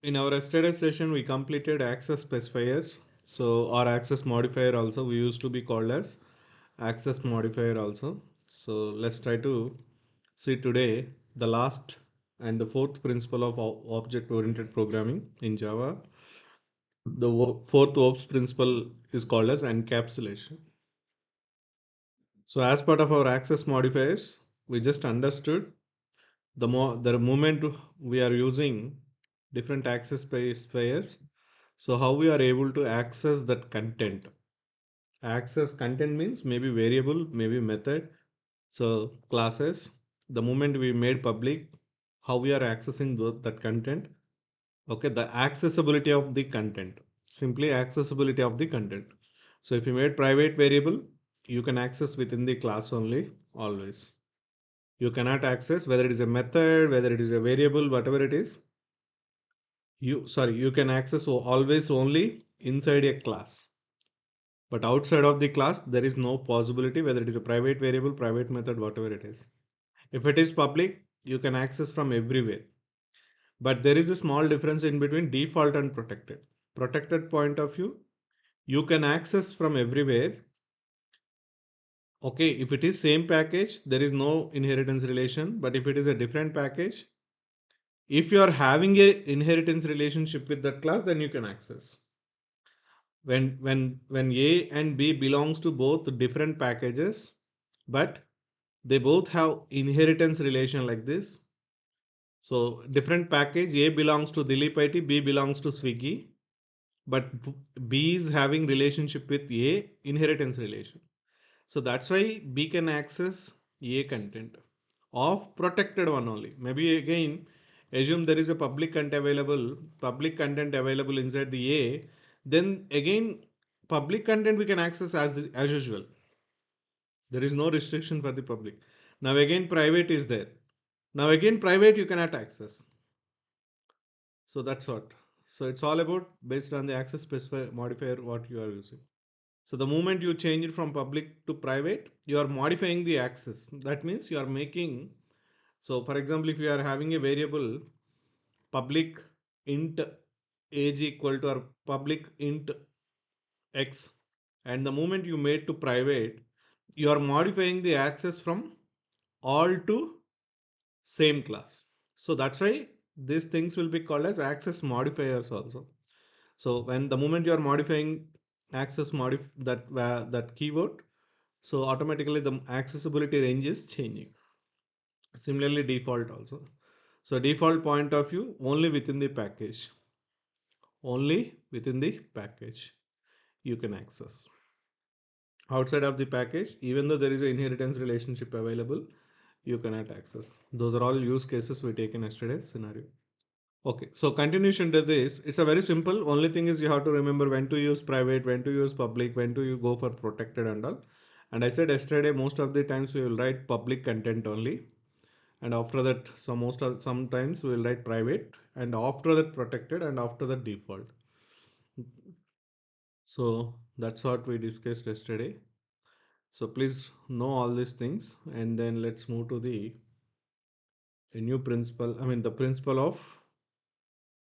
In our yesterday session, we completed access specifiers. So our access modifier also, we used to be called as access modifier also. So let's try to see today the last and the fourth principle of object oriented programming in Java. The fourth OPS principle is called as encapsulation. So as part of our access modifiers, we just understood the moment we are using different access specifiers. So how we are able to access that content. Access content means maybe variable, maybe method. So classes, the moment we made public, how we are accessing that content. Okay, the accessibility of the content, simply accessibility of the content. So if you made private variable, you can access within the class only, always. You cannot access whether it is a method, whether it is a variable, whatever it is. You can access always only inside a class. But outside of the class, there is no possibility whether it is a private variable, private method, whatever it is. If it is public, you can access from everywhere. But there is a small difference in between default and protected. Protected point of view, you can access from everywhere. Okay, if it is same package, there is no inheritance relation. But if it is a different package, if you are having a inheritance relationship with that class, then you can access. When A and B belongs to both different packages, but they both have inheritance relation like this. So different package, A belongs to Dilip IT, B belongs to Swiggy, but B is having relationship with A, inheritance relation. So that's why B can access A content of protected one only. Maybe again, assume there is a public content available inside the A, then again public content we can access as usual. There is no restriction for the public. Now again private is there. Now again private you cannot access. So that's what. So it's all about based on the access specifier modifier what you are using. So the moment you change it from public to private, you are modifying the access. That means you are making, so for example, if you are having a variable public int age equal to or public int x, and the moment you made to private, you are modifying the access from all to same class. So that's why these things will be called as access modifiers also. So when the moment you are modifying access that keyword, so automatically the accessibility range is changing. Similarly default also. So default point of view only within the package. Only within the package you can access. Outside of the package, even though there is an inheritance relationship available, you cannot access. Those are all use cases we take in yesterday's scenario. Okay, so continuation to this, it's a very simple. Only thing is you have to remember when to use private, when to use public, when to you go for protected and all. And I said yesterday, most of the times we will write public content only. And after that, sometimes we will write private, and after that protected, and after that default. So that's what we discussed yesterday. So please know all these things, and then let's move to the a new principle. I mean the principle of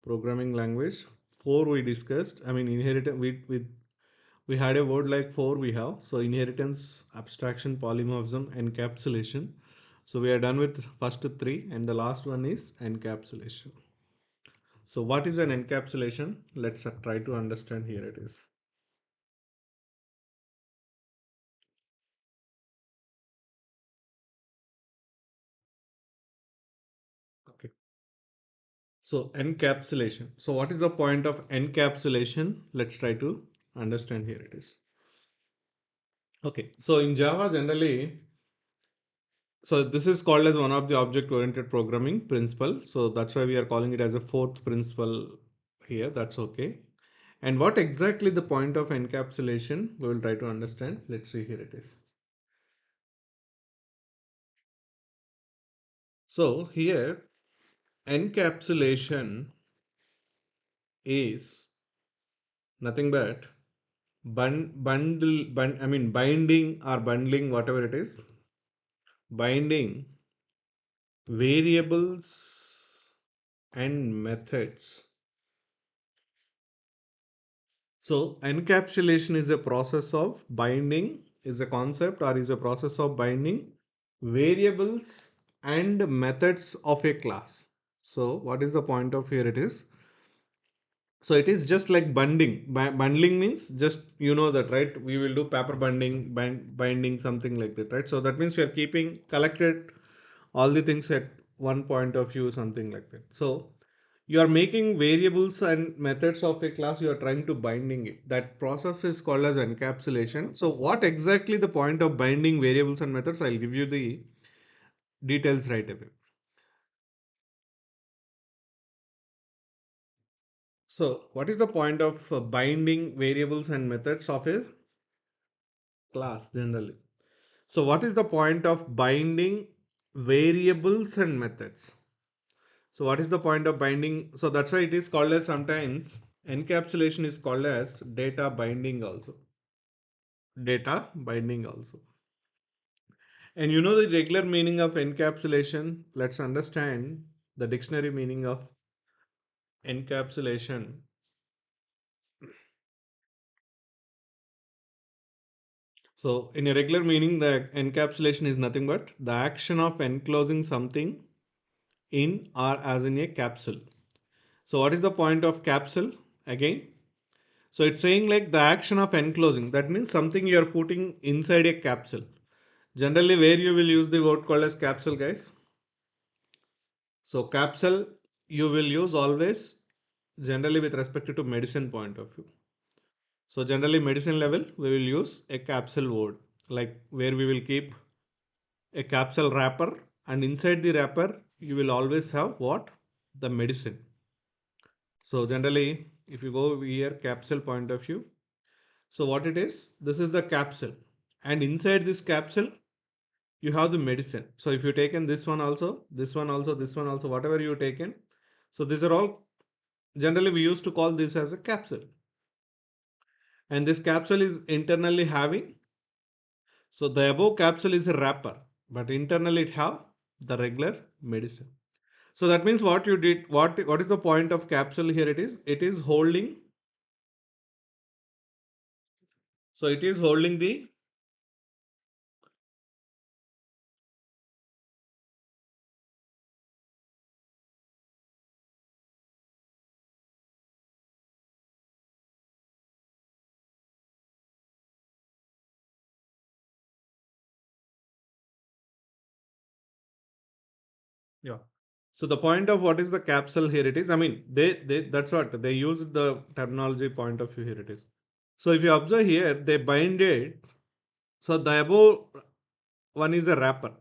programming language. Four we discussed. I mean inheritance. We had a word like four we have. So inheritance, abstraction, polymorphism, encapsulation. So we are done with first three, and the last one is encapsulation. So what is an encapsulation? Let's try to understand. Here it is. Okay. So encapsulation. So what is the point of encapsulation? Let's try to understand. Here it is. Okay. So in Java generally, so this is called as one of the object oriented programming principle. So that's why we are calling it as a fourth principle here. That's okay. And what exactly the point of encapsulation? We will try to understand. Let's see. Here it is. So here encapsulation is nothing but binding or bundling, whatever it is, binding variables and methods So encapsulation is a process of binding, is a concept or is a process of binding variables and methods of a class. So what is the point of here? It is, so it is just like bundling. Bundling means just, you know that, right? We will do paper binding, binding, something like that, right? So that means we are keeping collected all the things at one point of view, something like that. So you are making variables and methods of a class, you are trying to binding it. That process is called as encapsulation. So what exactly the point of binding variables and methods? I'll give you the details right away. So what is the point of binding variables and methods of a class generally? So what is the point of binding variables and methods? So what is the point of binding? So that's why it is called as, sometimes encapsulation is called as data binding also. Data binding also. And you know the regular meaning of encapsulation? Let's understand the dictionary meaning of encapsulation. So in a regular meaning, the encapsulation is nothing but the action of enclosing something in or as in a capsule. So what is the point of capsule again? So it's saying like the action of enclosing. That means something you are putting inside a capsule. Generally, where you will use the word called as capsule, guys. So capsule you will use always generally with respect to medicine point of view. So generally medicine level we will use a capsule word, like where we will keep a capsule wrapper, and inside the wrapper you will always have what? The medicine. So generally if you go over here capsule point of view, so what it is, this is the capsule, and inside this capsule you have the medicine. So if you taken this one also, this one also, this one also, whatever you taken, so these are all, generally we used to call this as a capsule. And this capsule is internally having, so the above capsule is a wrapper, but internally it have the regular medicine. So that means what you did, what is the point of capsule here? It is holding, so it is holding the, yeah. So the point of what is the capsule here? It is, I mean, they that's what they use the terminology point of view here. It is. So if you observe here, they bind it. So the above one is a wrapper.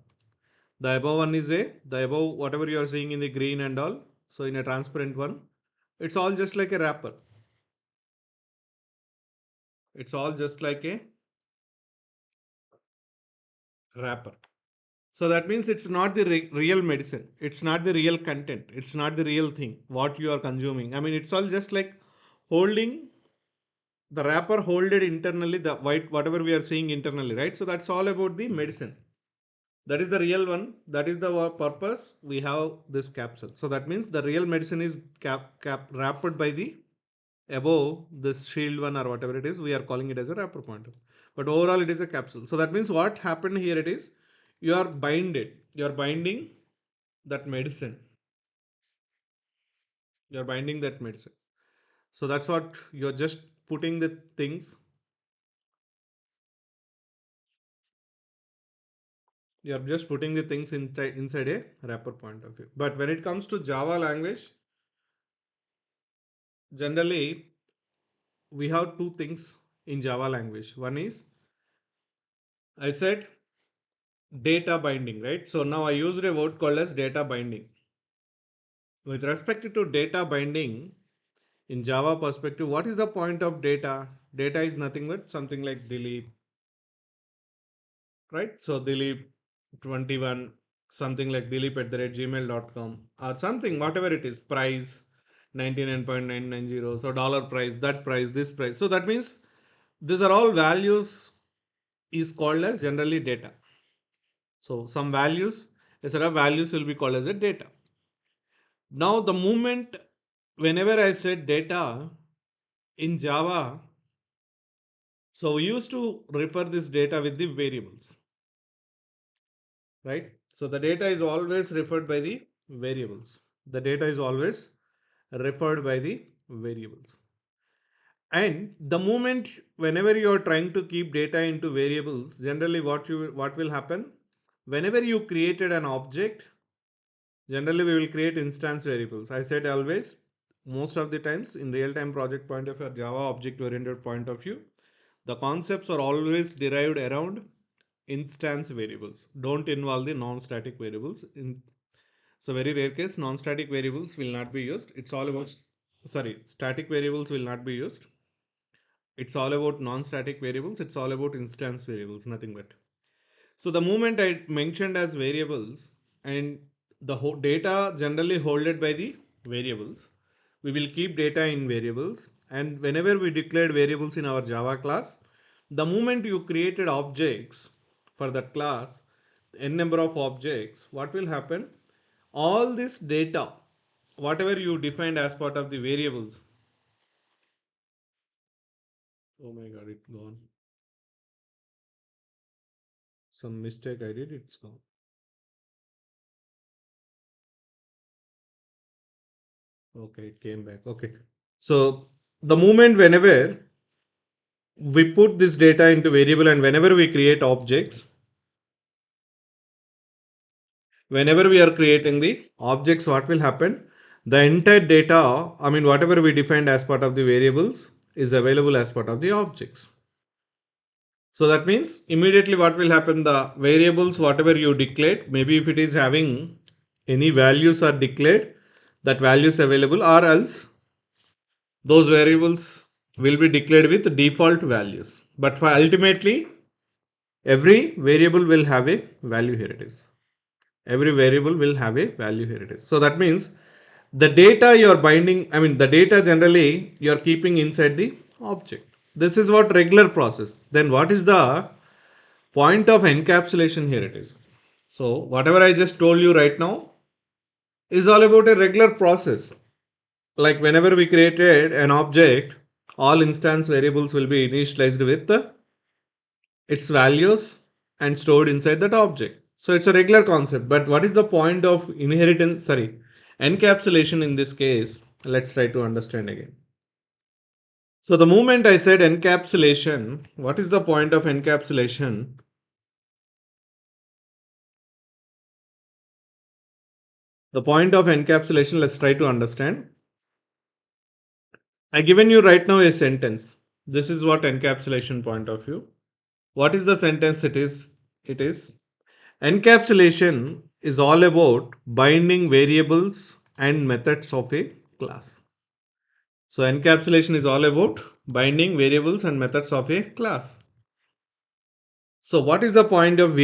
The above one is the above whatever you are seeing in the green and all. So in a transparent one, it's all just like a wrapper. It's all just like a wrapper. So that means it's not the real medicine. It's not the real content. It's not the real thing what you are consuming. I mean, it's all just like holding the wrapper, hold it internally, the white whatever we are seeing internally, right? So that's all about the medicine. That is the real one. That is the purpose we have this capsule. So that means the real medicine is wrapped by the above this shield one or whatever it is. We are calling it as a wrapper pointer. But overall, it is a capsule. So that means what happened here? It is you are binded. You are binding that medicine. You are binding that medicine. So that's what you are just putting the things. You are just putting the things inside a wrapper point of view. But when it comes to Java language, generally we have two things in Java language. One is, I said, data binding, right? So now I used a word called as data binding. With respect to data binding in Java perspective, what is the point of data? Data is nothing but something like Dilip, right? So Dilip 21, something like Dilip at the rate gmail.com or something, whatever it is, price 99.990. So dollar price, that price, this price. So that means these are all values is called as generally data. So some values, a set of values will be called as a data. Now the moment whenever I said data in Java, So we used to refer this data with the variables, right? So the data is always referred by the variables. The data is always referred by the variables. And the moment whenever you are trying to keep data into variables, generally what will happen? Whenever you created an object, generally we will create instance variables. I said always, most of the times in real-time project point of view or Java object-oriented point of view, the concepts are always derived around instance variables. Don't involve the non-static variables. In so very rare case, non-static variables will not be used. It's all about static variables will not be used. It's all about non-static variables. It's all about instance variables, nothing but. So the moment I mentioned as variables and the data generally holded by the variables, we will keep data in variables. And whenever we declared variables in our Java class, the moment you created objects for that class, n number of objects, what will happen? All this data, whatever you defined as part of the variables. Oh my god, it's gone. Some mistake I did, it's gone. Okay, it came back. Okay. So the moment whenever we put this data into variable and whenever we create objects, whenever we are creating the objects, what will happen? The entire data, I mean, whatever we defined as part of the variables is available as part of the objects. So that means immediately what will happen? The variables, whatever you declared, maybe if it is having any values are declared, that values available, or else those variables will be declared with default values. But for ultimately, every variable will have a value. Here it is. Every variable will have a value. Here it is. So that means the data you are binding, I mean the data generally you are keeping inside the object. This is what regular process. Then what is the point of encapsulation? Here it is. So whatever I just told you right now is all about a regular process. Like whenever we created an object, all instance variables will be initialized with its values and stored inside that object. So it's a regular concept. But what is the point of encapsulation in this case? Let's try to understand again. So the moment I said encapsulation, what is the point of encapsulation? The point of encapsulation, let's try to understand. I given you right now a sentence. This is what encapsulation point of view. What is the sentence? It is encapsulation is all about binding variables and methods of a class. So encapsulation is all about binding variables and methods of a class. So what is the point of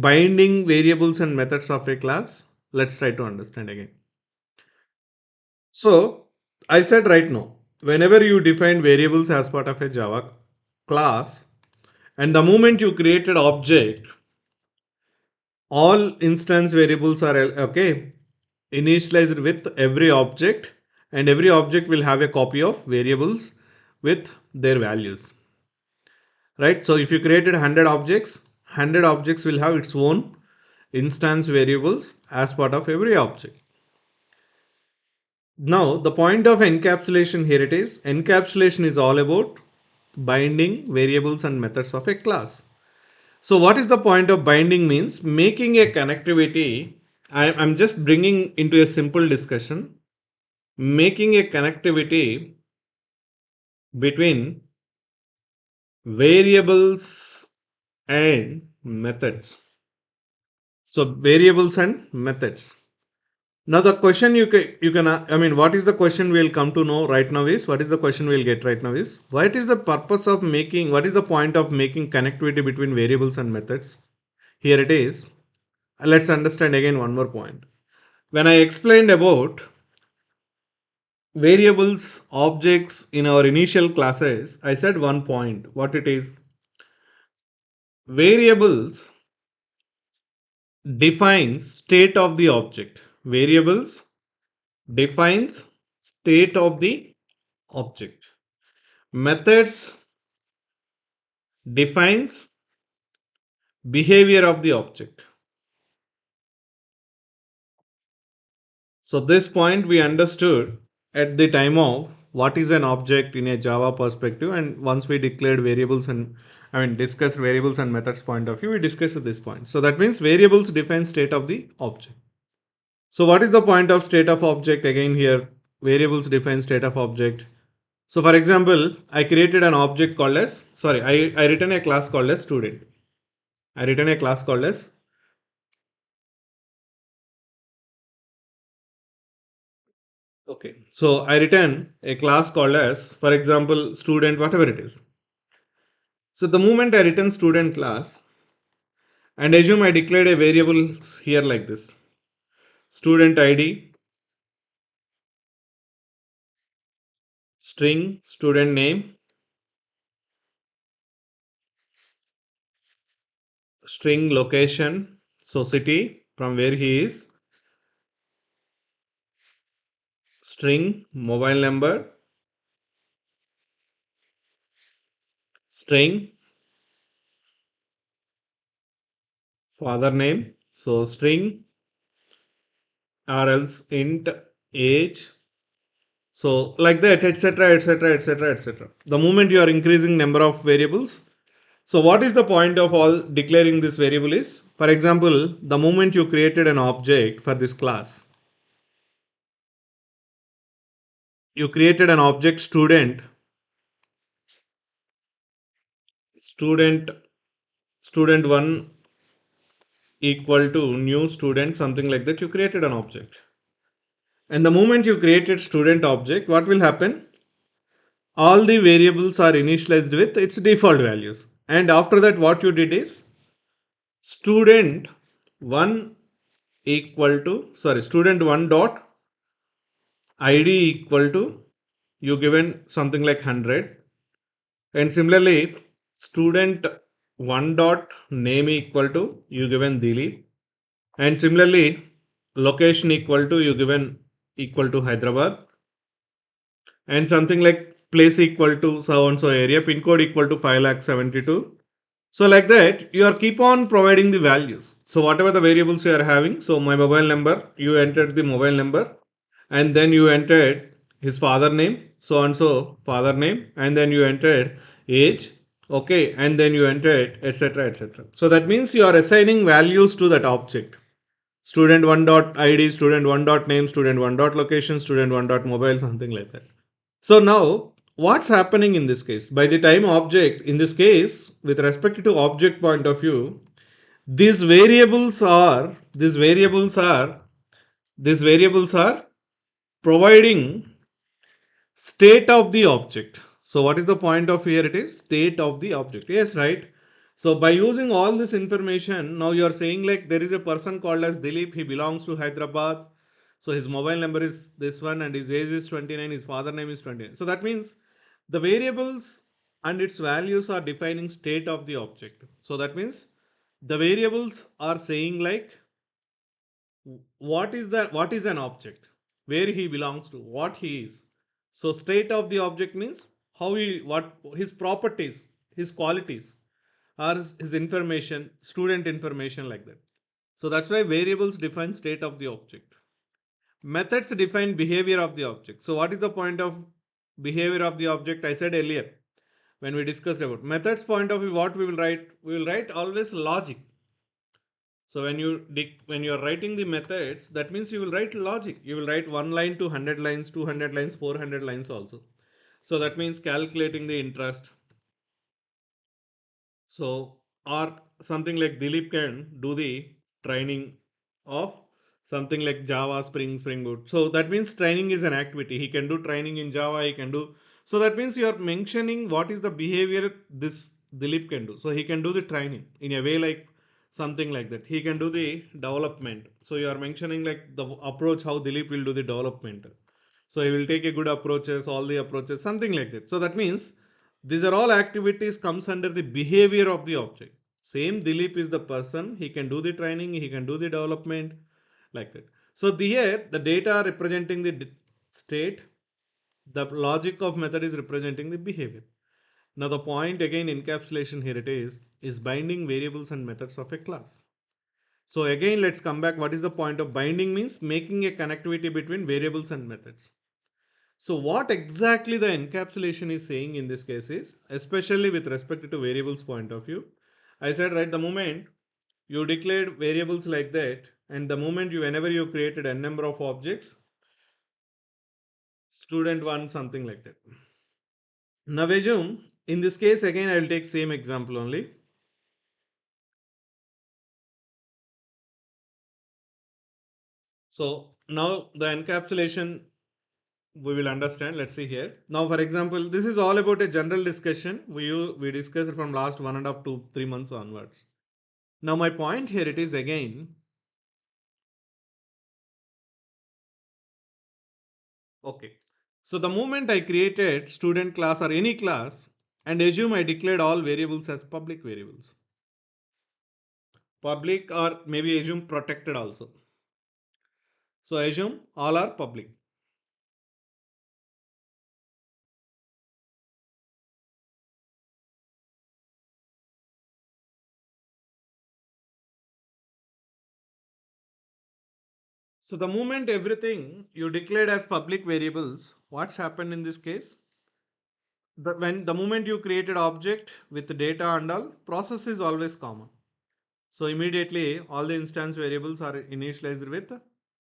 binding variables and methods of a class? Let's try to understand again. So I said right now, whenever you define variables as part of a Java class, and the moment you created object, all instance variables are okay initialized with every object, and every object will have a copy of variables with their values, right? So if you created 100 objects, 100 objects will have its own instance variables as part of every object. Now the point of encapsulation, here it is, encapsulation is all about binding variables and methods of a class. So what is the point of binding? Means making a connectivity. I'm just bringing into a simple discussion, making a connectivity between variables and methods. So variables and methods. Now the question I mean, what is the question we'll come to know right now is, what is the question we'll get right now is, what is the purpose of making, what is the point of making connectivity between variables and methods? Here it is. Let's understand again one more point. When I explained about variables, objects in our initial classes, I said one point. What it is? Variables defines state of the object. Variables defines state of the object. Methods defines behavior of the object. So this point we understood at the time of what is an object in a Java perspective, and once we declared variables and discussed variables and methods point of view, we discussed at this point. So that means variables define state of the object. So what is the point of state of object? Again here, variables define state of object. So for example, I created an object called as, sorry, I written a class called as student. I written a class called as, okay. So I written a class called as, for example, student, whatever it is. So the moment I return student class, and assume I declared a variable here like this, student ID, string, student name, string location, so city from where he is, string mobile number, string father name, so string or else int age, so like that, etc., etc., etc., etc. The moment you are increasing number of variables, so what is the point of all declaring this variable is, for example, the moment you created an object for this class, you created an object student student 1 equal to new student, something like that, you created an object. And the moment you created student object, what will happen? All the variables are initialized with its default values. And after that, what you did is student 1 equal to, sorry, student 1 dot id equal to, you given something like 100. And similarly, student 1 dot name equal to, you given Dilip. And similarly, location equal to, you given equal to Hyderabad. And something like place equal to so and so area, pin code equal to 5,72,000. So like that, you are keep on providing the values. So whatever the variables you are having, so my mobile number, you entered the mobile number, and then you entered his father name, so and so father name, and then you entered age, okay, and then you entered etc., etc. So that means you are assigning values to that object. Student 1 dot id, student 1 dot name, student 1 dot location, student 1 dot mobile, something like that. So now what's happening in this case? By the time object, in this case, with respect to object point of view, these variables are providing state of the object. So what is the point of here? It is state of the object. Yes, right. So by using all this information, now you are saying like there is a person called as Dilip. He belongs to Hyderabad. So his mobile number is this one and his age is 29. His father name is 29. So that means the variables and its values are defining state of the object. So that means the variables are saying like what is an object, where he belongs to, what he is. So state of the object means how he, what his properties, his qualities, or his information, student information, like that. So that's why variables define state of the object. Methods define behavior of the object. So what is the point of behavior of the object? I said earlier when we discussed about methods point of view, what we will write, we will write always logic. So when you are writing the methods, that means you will write logic. You will write one line to 100 lines, 200 lines, 400 lines also. So that means calculating the interest. So or something like Dilip can do the training of something like Java, Spring Boot. So that means training is an activity. He can do training in Java. He can do. So that means you are mentioning what is the behavior this Dilip can do. So he can do the training in a way like something like that. He can do the development. So you are mentioning like the approach how Dilip will do the development. So he will take a good approaches, all the approaches, something like that. So that means these are all activities comes under the behavior of the object. Same Dilip is the person. He can do the training. He can do the development, like that. So here the data representing the state. The logic of method is representing the behavior. Now the point again encapsulation here it is binding variables and methods of a class. So again let's come back. What is the point of binding? Means making a connectivity between variables and methods. So what exactly the encapsulation is saying in this case is, especially with respect to variables point of view, I said right the moment you declared variables like that, and the moment you whenever you created a number of objects, student one something like that. Now assume in this case again I will take same example only. So now the encapsulation we will understand. Let's see here. Now for example, this is all about a general discussion. We discussed from last 1.5 to 3 months onwards. Now my point here it is again. Okay. So the moment I created student class or any class and assume I declared all variables as public variables. Public or maybe assume protected also. So assume all are public. So the moment everything you declared as public variables, what's happened in this case? When the moment you created object with data and all, process is always common. So immediately all the instance variables are initialized with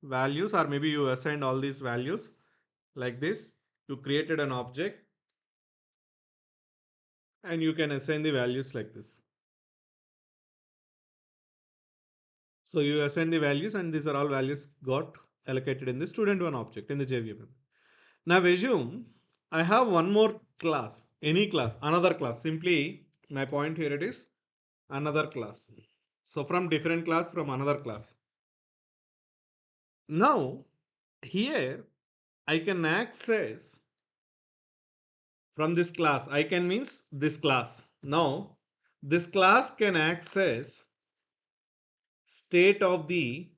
values, or maybe you assigned all these values like this. You created an object and you can assign the values like this. So you assign the values and these are all values got allocated in the student one object in the JVM. Now assume I have one more class, any class, another class. Simply my point here it is another class. So from different class from another class. Now here I can access from this class. I can means this class. Now this class can access state of the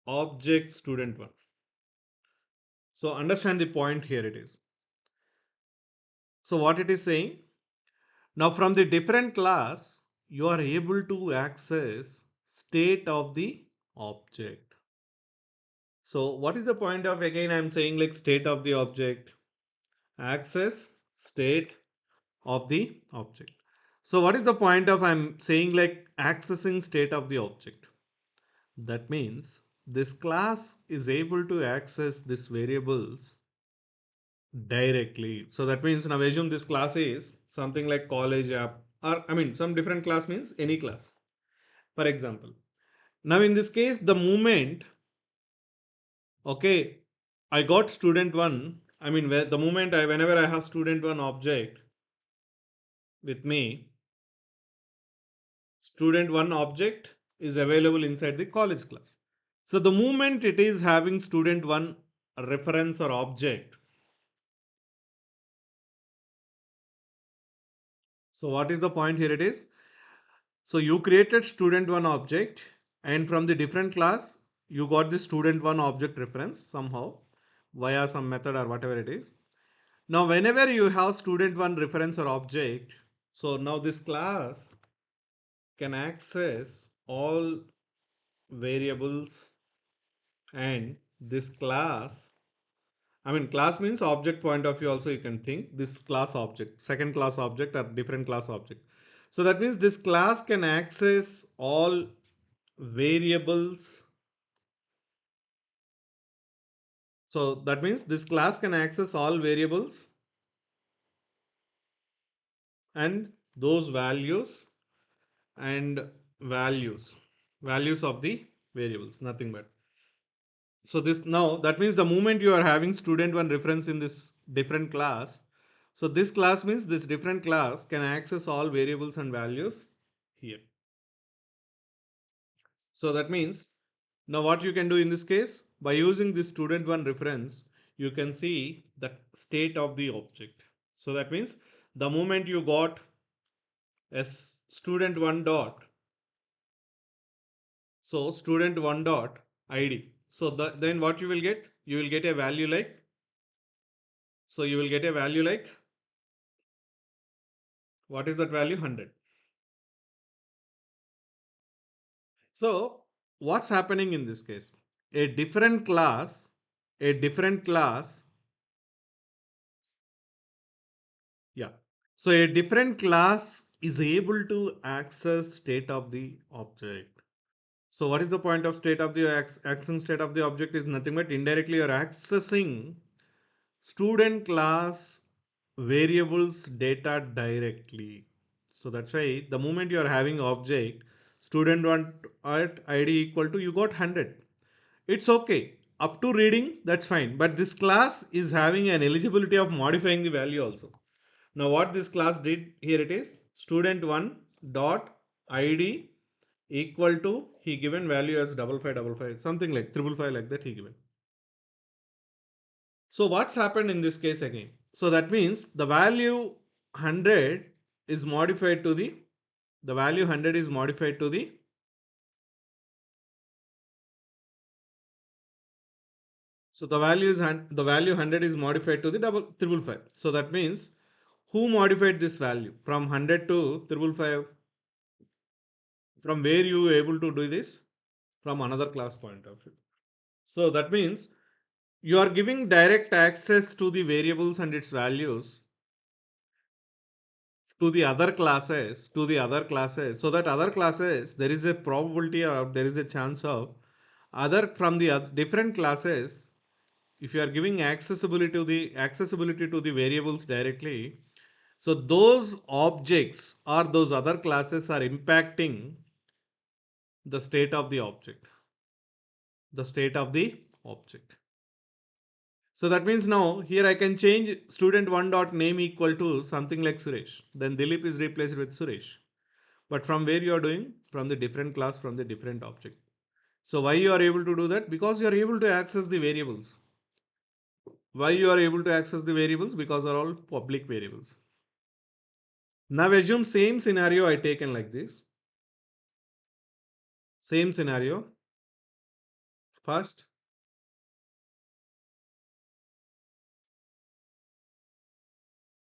object student one. So understand the point here it is. So what it is saying, now from the different class you are able to access state of the object. So what is the point of again I am saying like state of the object, access state of the object. So what is the point of I'm saying like accessing state of the object? That means this class is able to access these variables directly. So that means now assume this class is something like college app, or I mean some different class means any class. For example, now in this case the moment, okay, I got student one, I mean the moment I whenever I have student one object with me, student one object is available inside the college class. So the moment it is having student one reference or object, so what is the point here it is? So you created student one object and from the different class you got the student one object reference somehow via some method or whatever it is. Now whenever you have student one reference or object, so now this class can access all variables and this class, I mean class means object point of view also you can think this class object, second class object or different class object. So that means this class can access all variables. So that means this class can access all variables and those values and values of the variables, nothing but. So this now that means the moment you are having student one reference in this different class, so this class means this different class can access all variables and values here. So that means now what you can do in this case, by using this student one reference, you can see the state of the object. So that means the moment you got as student one dot, so student one dot id. So then what you will get? You will get a value like, so you will get a value like What is that value? 100. So what's happening in this case? A different class, a different class, yeah. So a different class is able to access state of the object. So what is the point of state of the accessing state of the object is nothing but indirectly you're accessing student class variables data directly. So that's why the moment you are having object student want at id equal to you got 100. It's okay. Up to reading, that's fine. But this class is having an eligibility of modifying the value also. Now what this class did, here it is, student1 dot id equal to, he given value as 5555, something like 555 like that he given. So what's happened in this case again? So that means the value 100 is modified to the value 100 is modified to so the value is the value 100 is modified to the 555. So that means who modified this value from 100 to 555? From where you were able to do this? From another class point of view. So that means you are giving direct access to the variables and its values to the other classes, so that other classes there is a probability or there is a chance of other from the different classes, if you are giving accessibility to the variables directly, so those objects or those other classes are impacting the state of the object, the state of the object. So that means now here I can change student1 dot name equal to something like Suresh, then Dilip is replaced with Suresh. But from where you are doing? From the different class, from the different object. So why you are able to do that? Because you are able to access the variables. Why you are able to access the variables? Because are all public variables. Now assume same scenario I taken like this. Same scenario. First,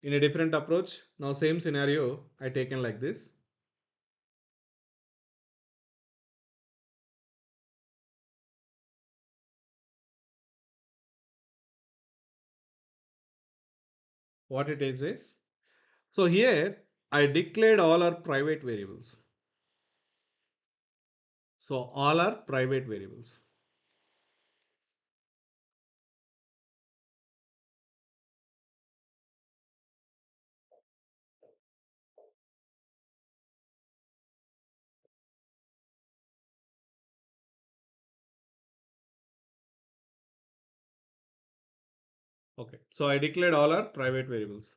in a different approach. Now same scenario I taken like this. What it is. So here I declared all are private variables. So all are private variables. Okay. So I declared all are private variables.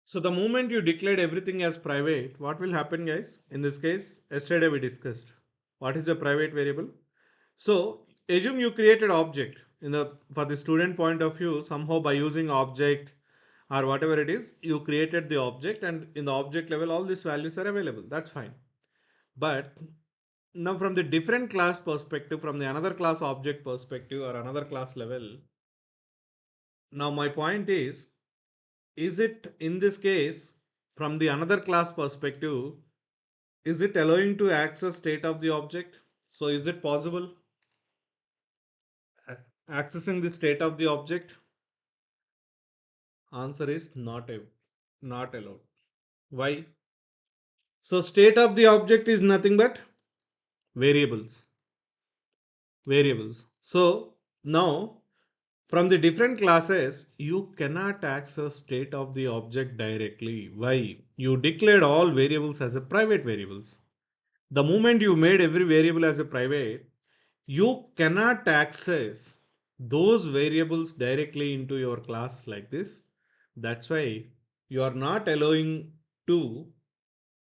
So the moment you declared everything as private, what will happen, guys? In this case, yesterday we discussed what is a private variable. So assume you created object in the for the student point of view, somehow by using object or whatever it is, you created the object and in the object level all these values are available. That's fine. But now from the different class perspective, from the another class object perspective or another class level, now my point is it in this case from the another class perspective, is it allowing to access state of the object? So is it possible accessing the state of the object? Answer is not allowed. Why? So state of the object is nothing but variables. Variables. So now from the different classes, you cannot access state of the object directly. Why? You declared all variables as a private variables. The moment you made every variable as a private, you cannot access those variables directly into your class like this. That's why you are not allowing to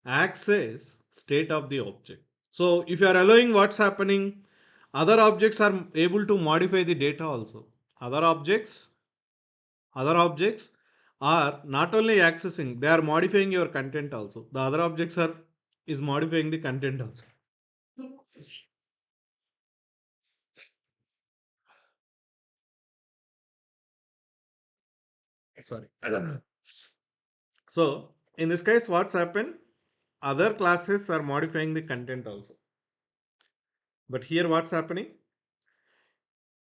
access state of the object. So if you are allowing what's happening, other objects are able to modify the data also. Other objects, other objects are not only accessing, they are modifying your content also. The other objects are is modifying the content also. Sorry. So in this case, what's happened? Other classes are modifying the content also. But here what's happening?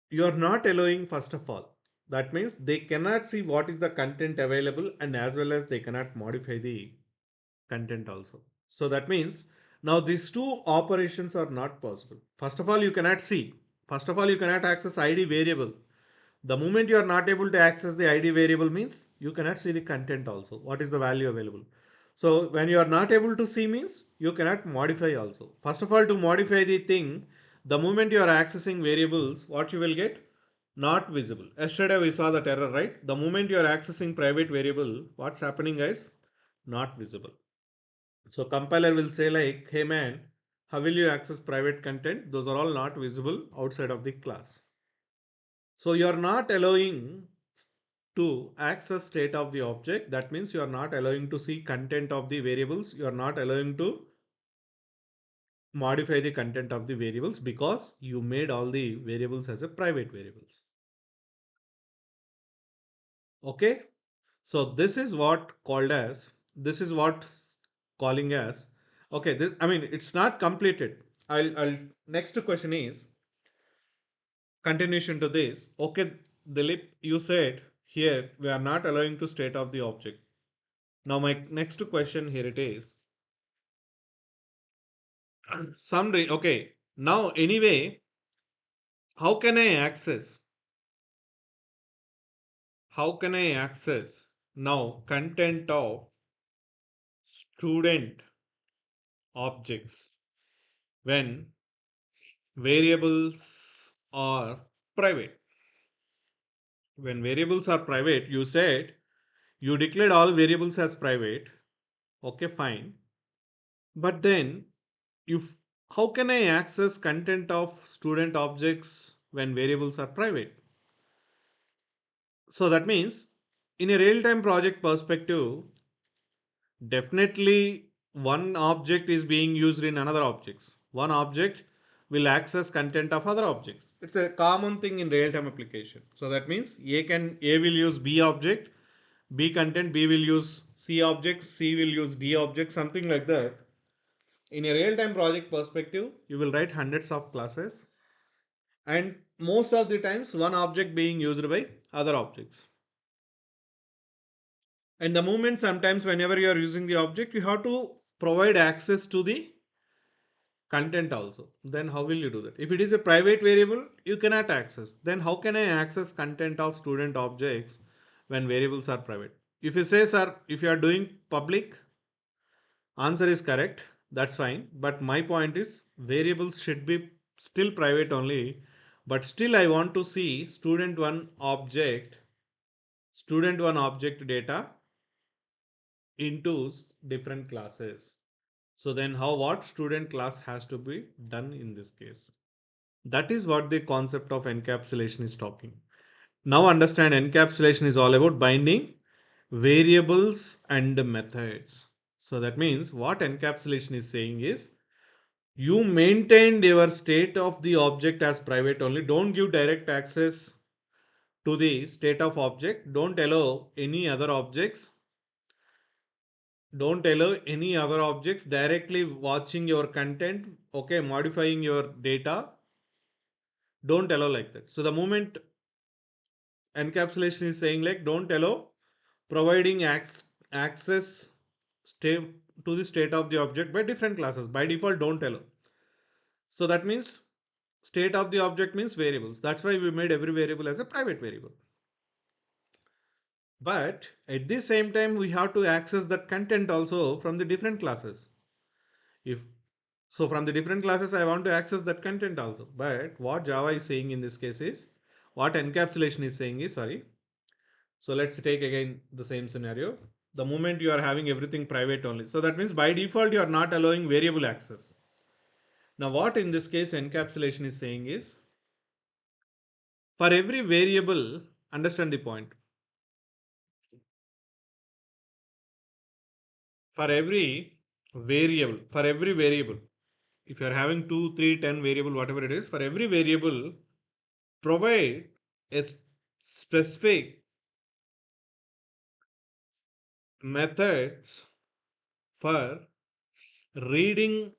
You are not allowing first of all. That means they cannot see what is the content available, and as well as they cannot modify the content also. So that means now these two operations are not possible. First of all, you cannot see. First of all, you cannot access ID variable. The moment you are not able to access the ID variable means you cannot see the content also. What is the value available? So when you are not able to see means you cannot modify also. First of all, to modify the thing, the moment you are accessing variables, what you will get? Not visible. Yesterday we saw that error, right? The moment you are accessing private variable, what's happening guys? Not visible. So compiler will say like, hey man, how will you access private content? Those are all not visible outside of the class. So you are not allowing to access state of the object. That means you are not allowing to see content of the variables. You are not allowing to modify the content of the variables because you made all the variables as a private variables. Okay. So this is what called as, this is what calling as, okay, this, I mean, it's not completed. I'll next question is continuation to this. Okay, Dilip, you said here we are not allowing to state of the object. Now my next question here it is. Summary. Okay. Now anyway, how can I access? How can I access now content of student objects when variables are private? When variables are private, you said you declared all variables as private. Okay, fine. But then you how can I access content of student objects when variables are private? So that means in a real-time project perspective, definitely one object is being used in another objects. One object will access content of other objects. It's a common thing in real-time application. So that means A will use B object, B content, B will use C object, C will use D object, something like that. In a real-time project perspective, you will write hundreds of classes, and most of the times one object being used by other objects. And the moment sometimes whenever you are using the object, you have to provide access to the content also. Then how will you do that? If it is a private variable, you cannot access. Then how can I access content of student objects when variables are private? If you say, sir, if you are doing public, answer is correct. That's fine. But my point is variables should be still private only. But still I want to see student one object data into different classes. So then how what student class has to be done in this case? That is what the concept of encapsulation is talking. Now understand encapsulation is all about binding variables and methods. So that means what encapsulation is saying is you maintained your state of the object as private only. Don't give direct access to the state of object. Don't allow any other objects directly watching your content, okay, modifying your data. Don't allow like that. So the moment encapsulation is saying like don't allow providing access state to the state of the object by different classes. By default, don't allow. So that means state of the object means variables. That's why we made every variable as a private variable. But at the same time, we have to access that content also from the different classes. If so, from the different classes, I want to access that content also. But what Java is saying in this case is, what encapsulation is saying is, sorry. So let's take again the same scenario. The moment you are having everything private only. So that means by default, you are not allowing variable access. Now what in this case encapsulation is saying is, for every variable, understand the point. For every variable, if you are having 2, 3, 10 variable, whatever it is, for every variable, provide a specific methods for reading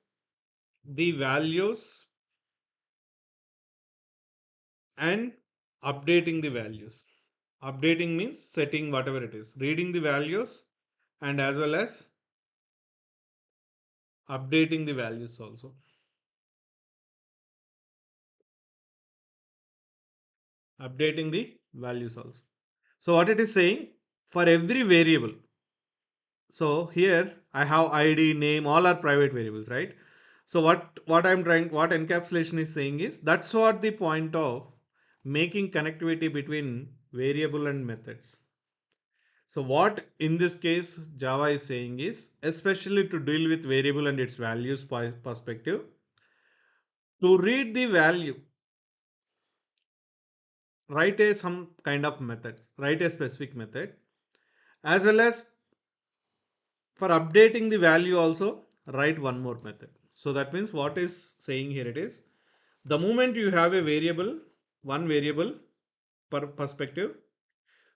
the values and updating the values. Updating means setting whatever it is, reading the values and as well as updating the values also. Updating the values also. So what it is saying, for every variable, so here I have ID, name, all are private variables, right? So what encapsulation is saying is that's what the point of making connectivity between variable and methods. So what in this case Java is saying is, especially to deal with variable and its values perspective, to read the value, write a some kind of method, write a specific method, as well as for updating the value also write one more method. So that means what is saying here it is, the moment you have a variable, one variable per perspective,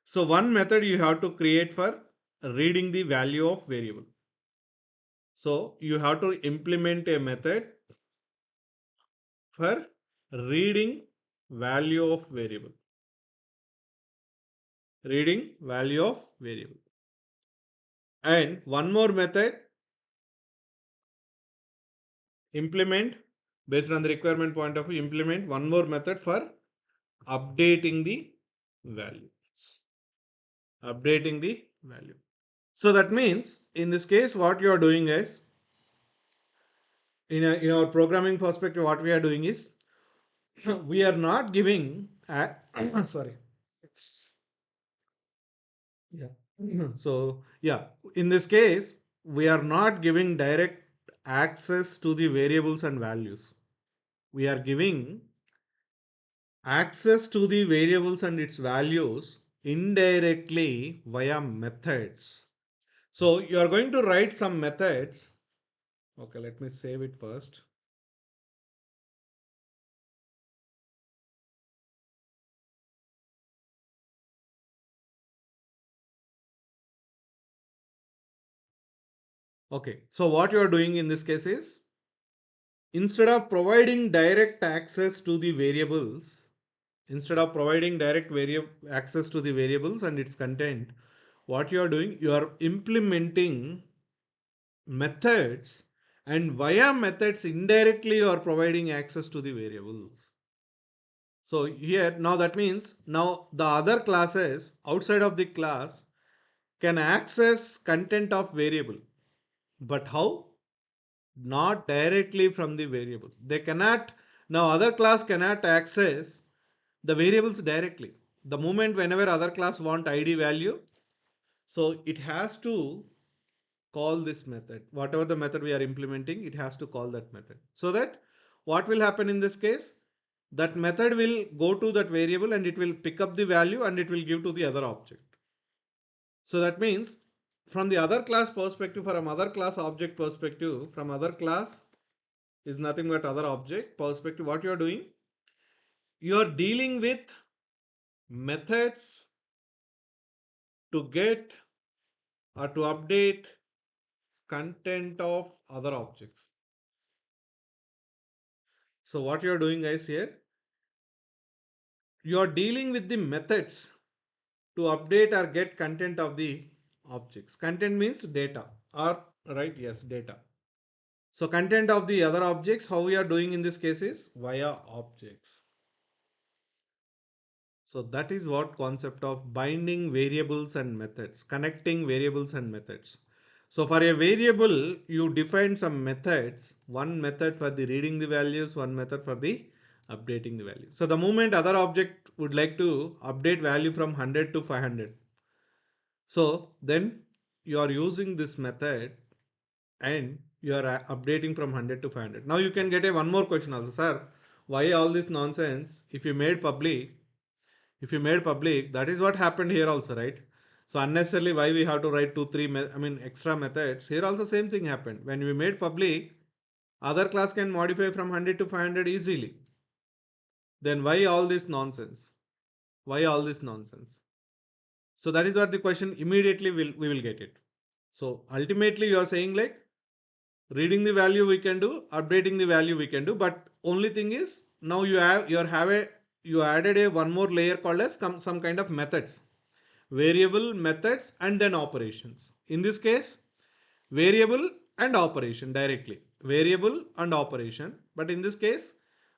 so one method you have to create for reading the value of variable. So you have to implement a method for reading value of variable. Reading value of variable. And one more method, implement, based on the requirement point of view, implement one more method for updating the values. Updating the value. So that means in this case, what you are doing is, in our programming perspective, what we are doing is, we are not giving, sorry. Yeah. So, yeah, in this case, we are not giving direct access to the variables and values. We are giving access to the variables and its values indirectly via methods. So, you are going to write some methods. Okay, let me save it first. Okay, so what you are doing in this case is, instead of providing direct access to the variables, instead of providing direct access to the variables and its content, what you are doing, you are implementing methods, and via methods indirectly you are providing access to the variables. So here now that means now the other classes outside of the class can access content of variable, but how? Not directly from the variable. They cannot, now other class cannot access the variables directly. The moment whenever other class want id value, so it has to call this method. Whatever the method we are implementing, it has to call that method. So that what will happen in this case, that method will go to that variable and it will pick up the value and it will give to the other object. So that means from the other class perspective, from other class object perspective, from other class is nothing but other object perspective, what you are doing, you are dealing with methods to get or to update content of other objects. So what you are doing guys here, you are dealing with the methods to update or get content of the objects. Content means data, or right, yes, data. So content of the other objects, how we are doing in this case is via objects. So that is what concept of binding variables and methods, connecting variables and methods. So for a variable, you define some methods, one method for the reading the values, one method for the updating the value. So the moment other object would like to update value from 100 to 500. So then you are using this method and you are updating from 100 to 500. Now you can get a one more question also, sir. Why all this nonsense? If you made public, that is what happened here also, right? So unnecessarily why we have to write two, three, extra methods. Here also same thing happened. When we made public, other class can modify from 100 to 500 easily. Then why all this nonsense? Why all this nonsense? So that is what the question immediately we will get it. So ultimately you are saying like reading the value we can do, updating the value we can do, but only thing is now you added a one more layer called as some kind of methods, variable, methods, and then operations. In this case, variable and operation directly, variable and operation, but in this case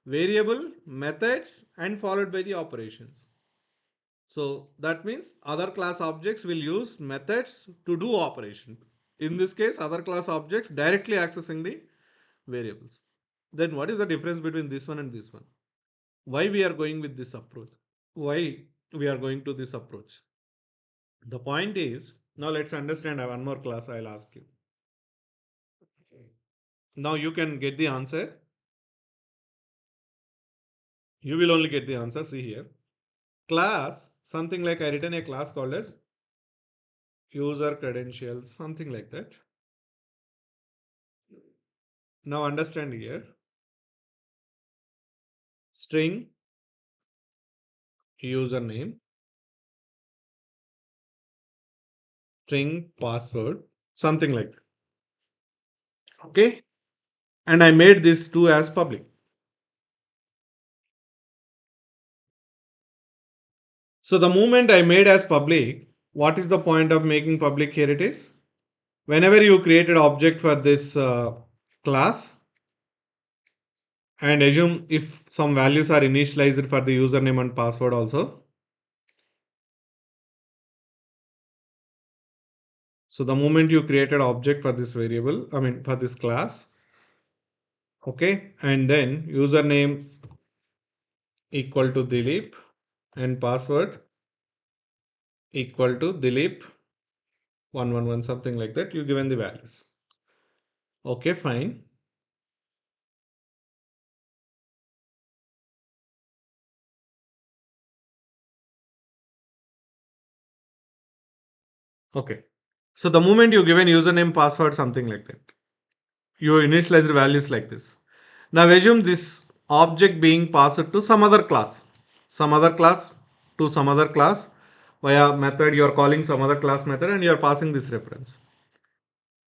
variable, methods, and followed by the operations. So that means other class objects will use methods to do operation. In this case, other class objects directly accessing the variables. Then what is the difference between this one and this one? Why we are going with this approach? Why we are going to this approach? The point is, now let's understand one more class I'll ask you. Now you can get the answer. You will only get the answer. See here. Class, something like I written a class called as user credentials, something like that. Now understand here. String username, string password, something like that. Okay. And I made this two as public. So the moment I made as public, what is the point of making public? Here it is. Whenever you created object for this class and assume if some values are initialized for the username and password also. So the moment you created object for this variable, I mean for this class, okay, and then username equal to Dilip and password equal to Dilip 111, something like that, you given the values. Okay, fine. Okay. So the moment you given username, password, something like that, you initialize the values like this. Now assume this object being passed to some other class to some other class via method. You are calling some other class method and you are passing this reference.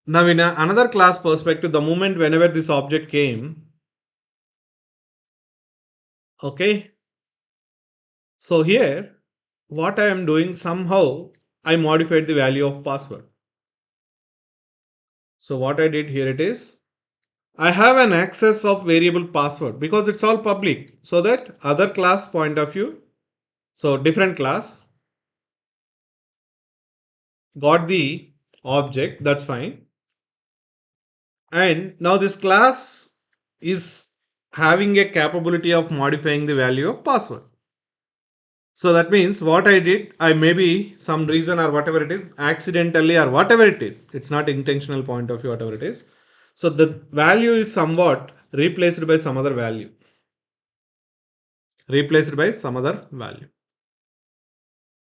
Now in another class perspective, the moment whenever this object came, okay. So here, what I am doing, somehow I modified the value of password. So what I did here, it is I have an access of variable password because it's all public, so that other class point of view, so different class got the object, that's fine. And now this class is having a capability of modifying the value of password. So that means what I did, I maybe some reason or whatever it is, accidentally or whatever it is, it's not intentional point of view, whatever it is. So the value is somewhat replaced by some other value. Replaced by some other value.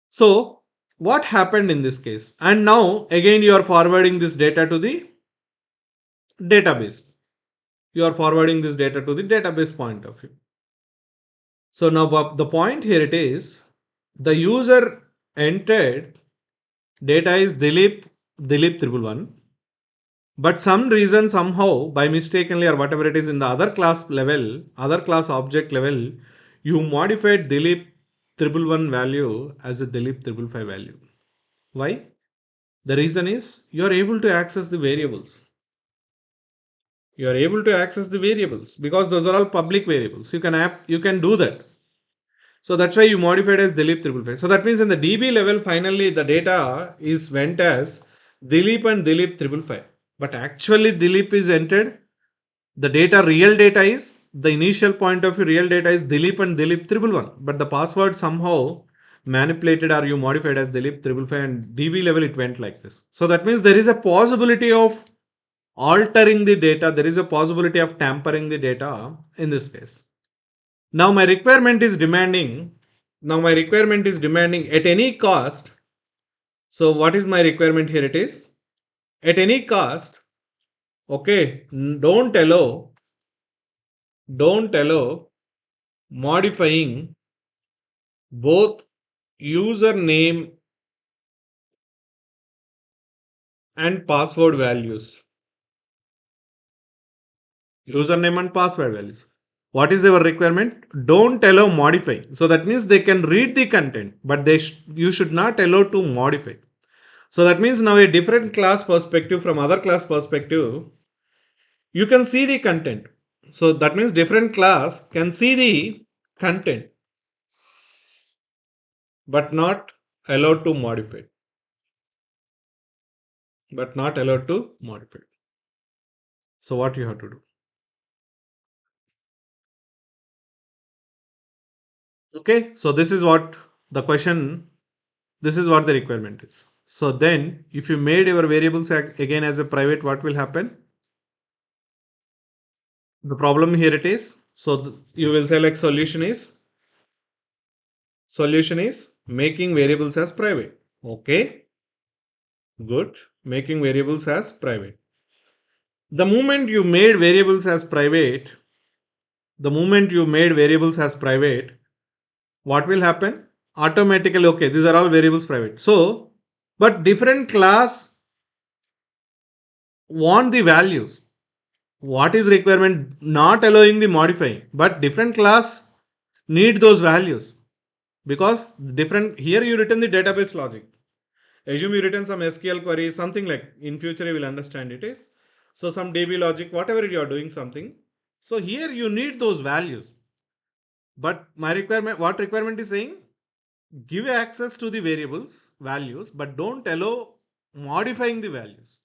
So what happened in this case? And now again you are forwarding this data to the database. You are forwarding this data to the database point of view. So now the point here it is, the user entered data is Dilip 111, but some reason somehow by mistakenly or whatever it is in the other class level, other class object level, you modified Dilip 111 value as a Dilip 555 value. Why? The reason is you are able to access the variables. You are able to access the variables because those are all public variables. You can do that. So that's why you modified as Dilip 555. So that means in the DB level, finally the data is went as Dilip and Dilip 555. But actually Dilip is entered. The data, real data is, the initial point of view, real data is Dilip and Dilip 111. But the password somehow manipulated or you modified as Dilip 555 and DB level it went like this. So that means there is a possibility of altering the data. There is a possibility of tampering the data in this case. Now my requirement is demanding, at any cost. So what is my requirement here? It is at any cost. Okay. Don't allow modifying both username and password values. Username and password values. What is our requirement? Don't allow modify. So that means they can read the content, but you should not allow to modify. So that means now a different class perspective from other class perspective, you can see the content. So that means different class can see the content, but not allowed to modify. But not allowed to modify. So what you have to do? Okay. So this is what the question. This is what the requirement is. So then, if you made your variables again as a private, what will happen? The problem here it is. So you will say like solution is making variables as private. Okay, good. Making variables as private. The moment you made variables as private, the moment you made variables as private, what will happen? Automatically, okay, these are all variables private. So, but different class want the values. What is requirement? Not allowing the modifying, but different class need those values because different here you written the database logic. Assume you written some SQL query, something like in future you will understand it is. So some DB logic, whatever you are doing something. So here you need those values. But my requirement, what requirement is saying? Give access to the variables values, but don't allow modifying the values.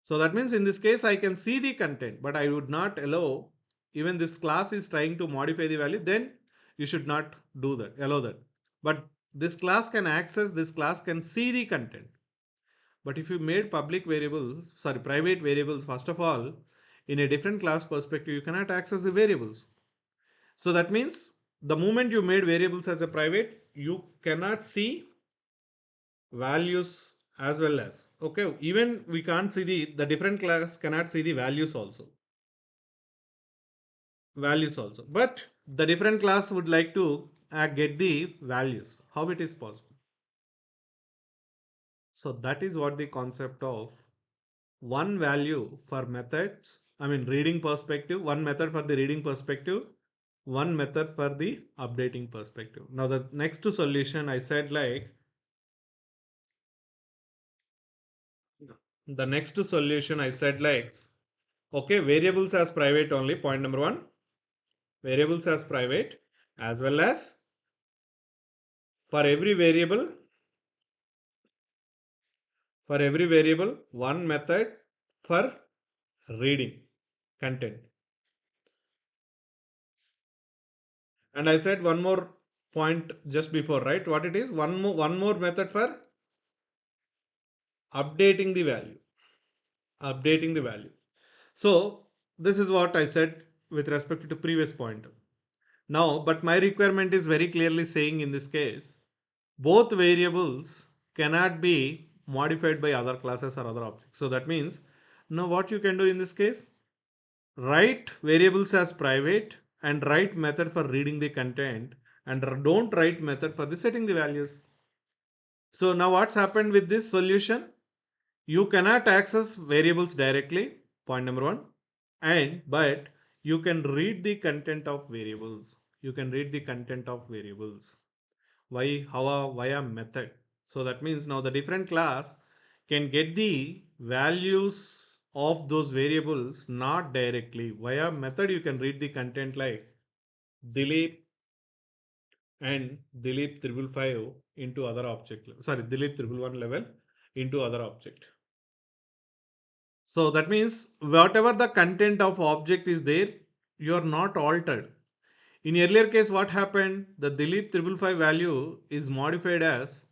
So that means in this case, I can see the content, but I would not allow even this class is trying to modify the value, then you should not do that, allow that. But this class can access, this class can see the content. But if you made public variables, sorry, private variables, first of all, in a different class perspective, you cannot access the variables. So that means the moment you made variables as a private, you cannot see values as well as, okay, even we can't see the different class cannot see the values also, but the different class would like to get the values. How it is possible? So that is what the concept of one value for methods, I mean reading perspective, one method for the reading perspective, one method for the updating perspective. Now the next solution I said like, the next solution I said like, okay, variables as private only, point number one, variables as private, as well as for every variable, one method for reading content. And I said one more point just before, right? What it is? One more method for updating the value. Updating the value. So this is what I said with respect to previous point. Now, but my requirement is very clearly saying in this case, both variables cannot be modified by other classes or other objects. So that means now what you can do in this case, write variables as private and write method for reading the content and don't write method for the setting the values. So now what's happened with this solution? You cannot access variables directly, point number one, and but you can read the content of variables. You can read the content of variables. Why? How? Via method. So that means now the different class can get the values of those variables not directly. Via method you can read the content like Dilip and Dilip 555 into other object. Sorry, Dilip 111 level into other object. So that means whatever the content of object is there, you are not altered. In earlier case, what happened? The Dilip 555 value is modified as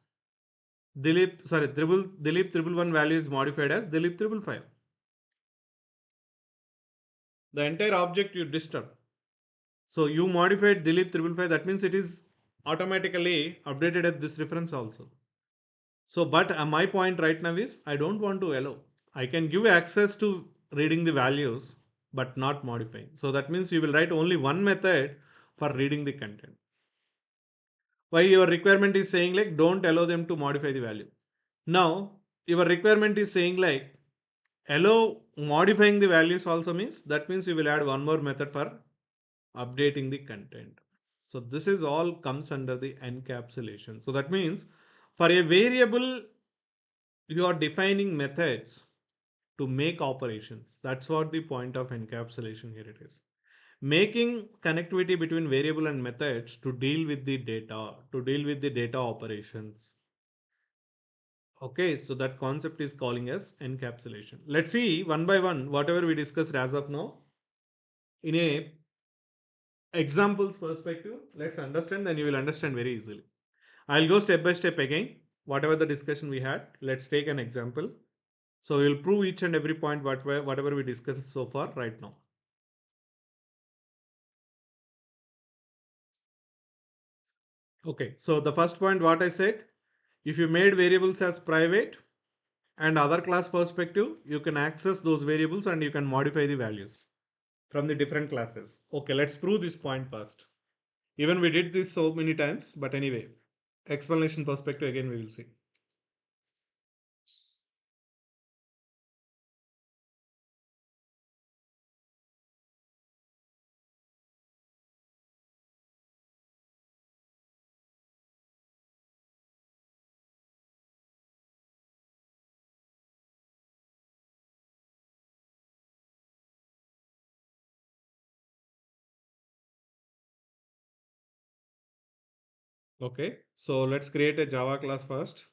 Dilip 111 value is modified as Dilip 555. The entire object you disturb. So you modified Dilip 555, that means it is automatically updated at this reference also. So, but my point right now is I don't want to allow. I can give access to reading the values, but not modifying. So that means you will write only one method for reading the content. Why your requirement is saying like don't allow them to modify the value. Now your requirement is saying like allow modifying the values also means that means you will add one more method for updating the content. So this is all comes under the encapsulation. So that means for a variable you are defining methods to make operations. That's what the point of encapsulation here it is. Making connectivity between variable and methods to deal with the data operations. Okay, so that concept is calling as encapsulation. Let's see one by one whatever we discussed as of now in a examples perspective. Let's understand, then you will understand very easily. I'll go step by step again. Whatever the discussion we had, let's take an example. So we'll prove each and every point whatever we discussed so far right now. Okay, so the first point what I said, if you made variables as private and other class perspective, you can access those variables and you can modify the values from the different classes. Okay, let's prove this point first. Even we did this so many times, but anyway, explanation perspective again we will see. Okay, so let's create a Java class first.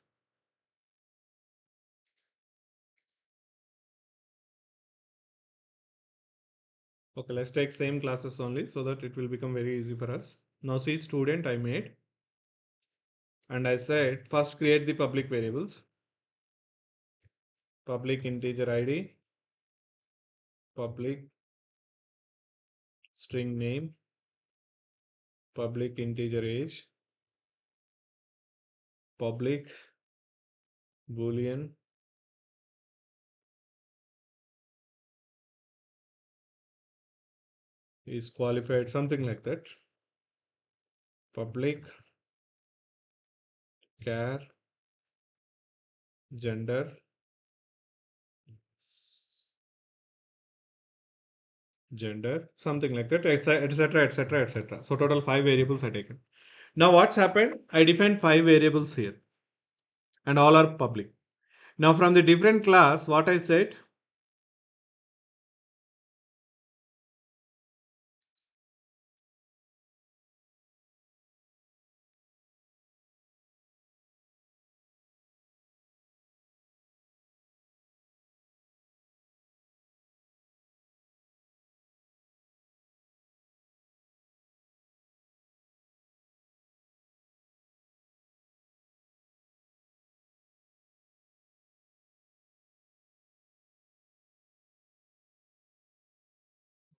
Okay, let's take same classes only so that it will become very easy for us. Now see student I made and I said first create the public variables. Public integer ID, public string name, public integer age, public boolean is qualified, something like that. Public char gender something like that, etc etc etc. So total 5 variables are taken. Now what's happened, I defined 5 variables here and all are public. Now from the different class what I said,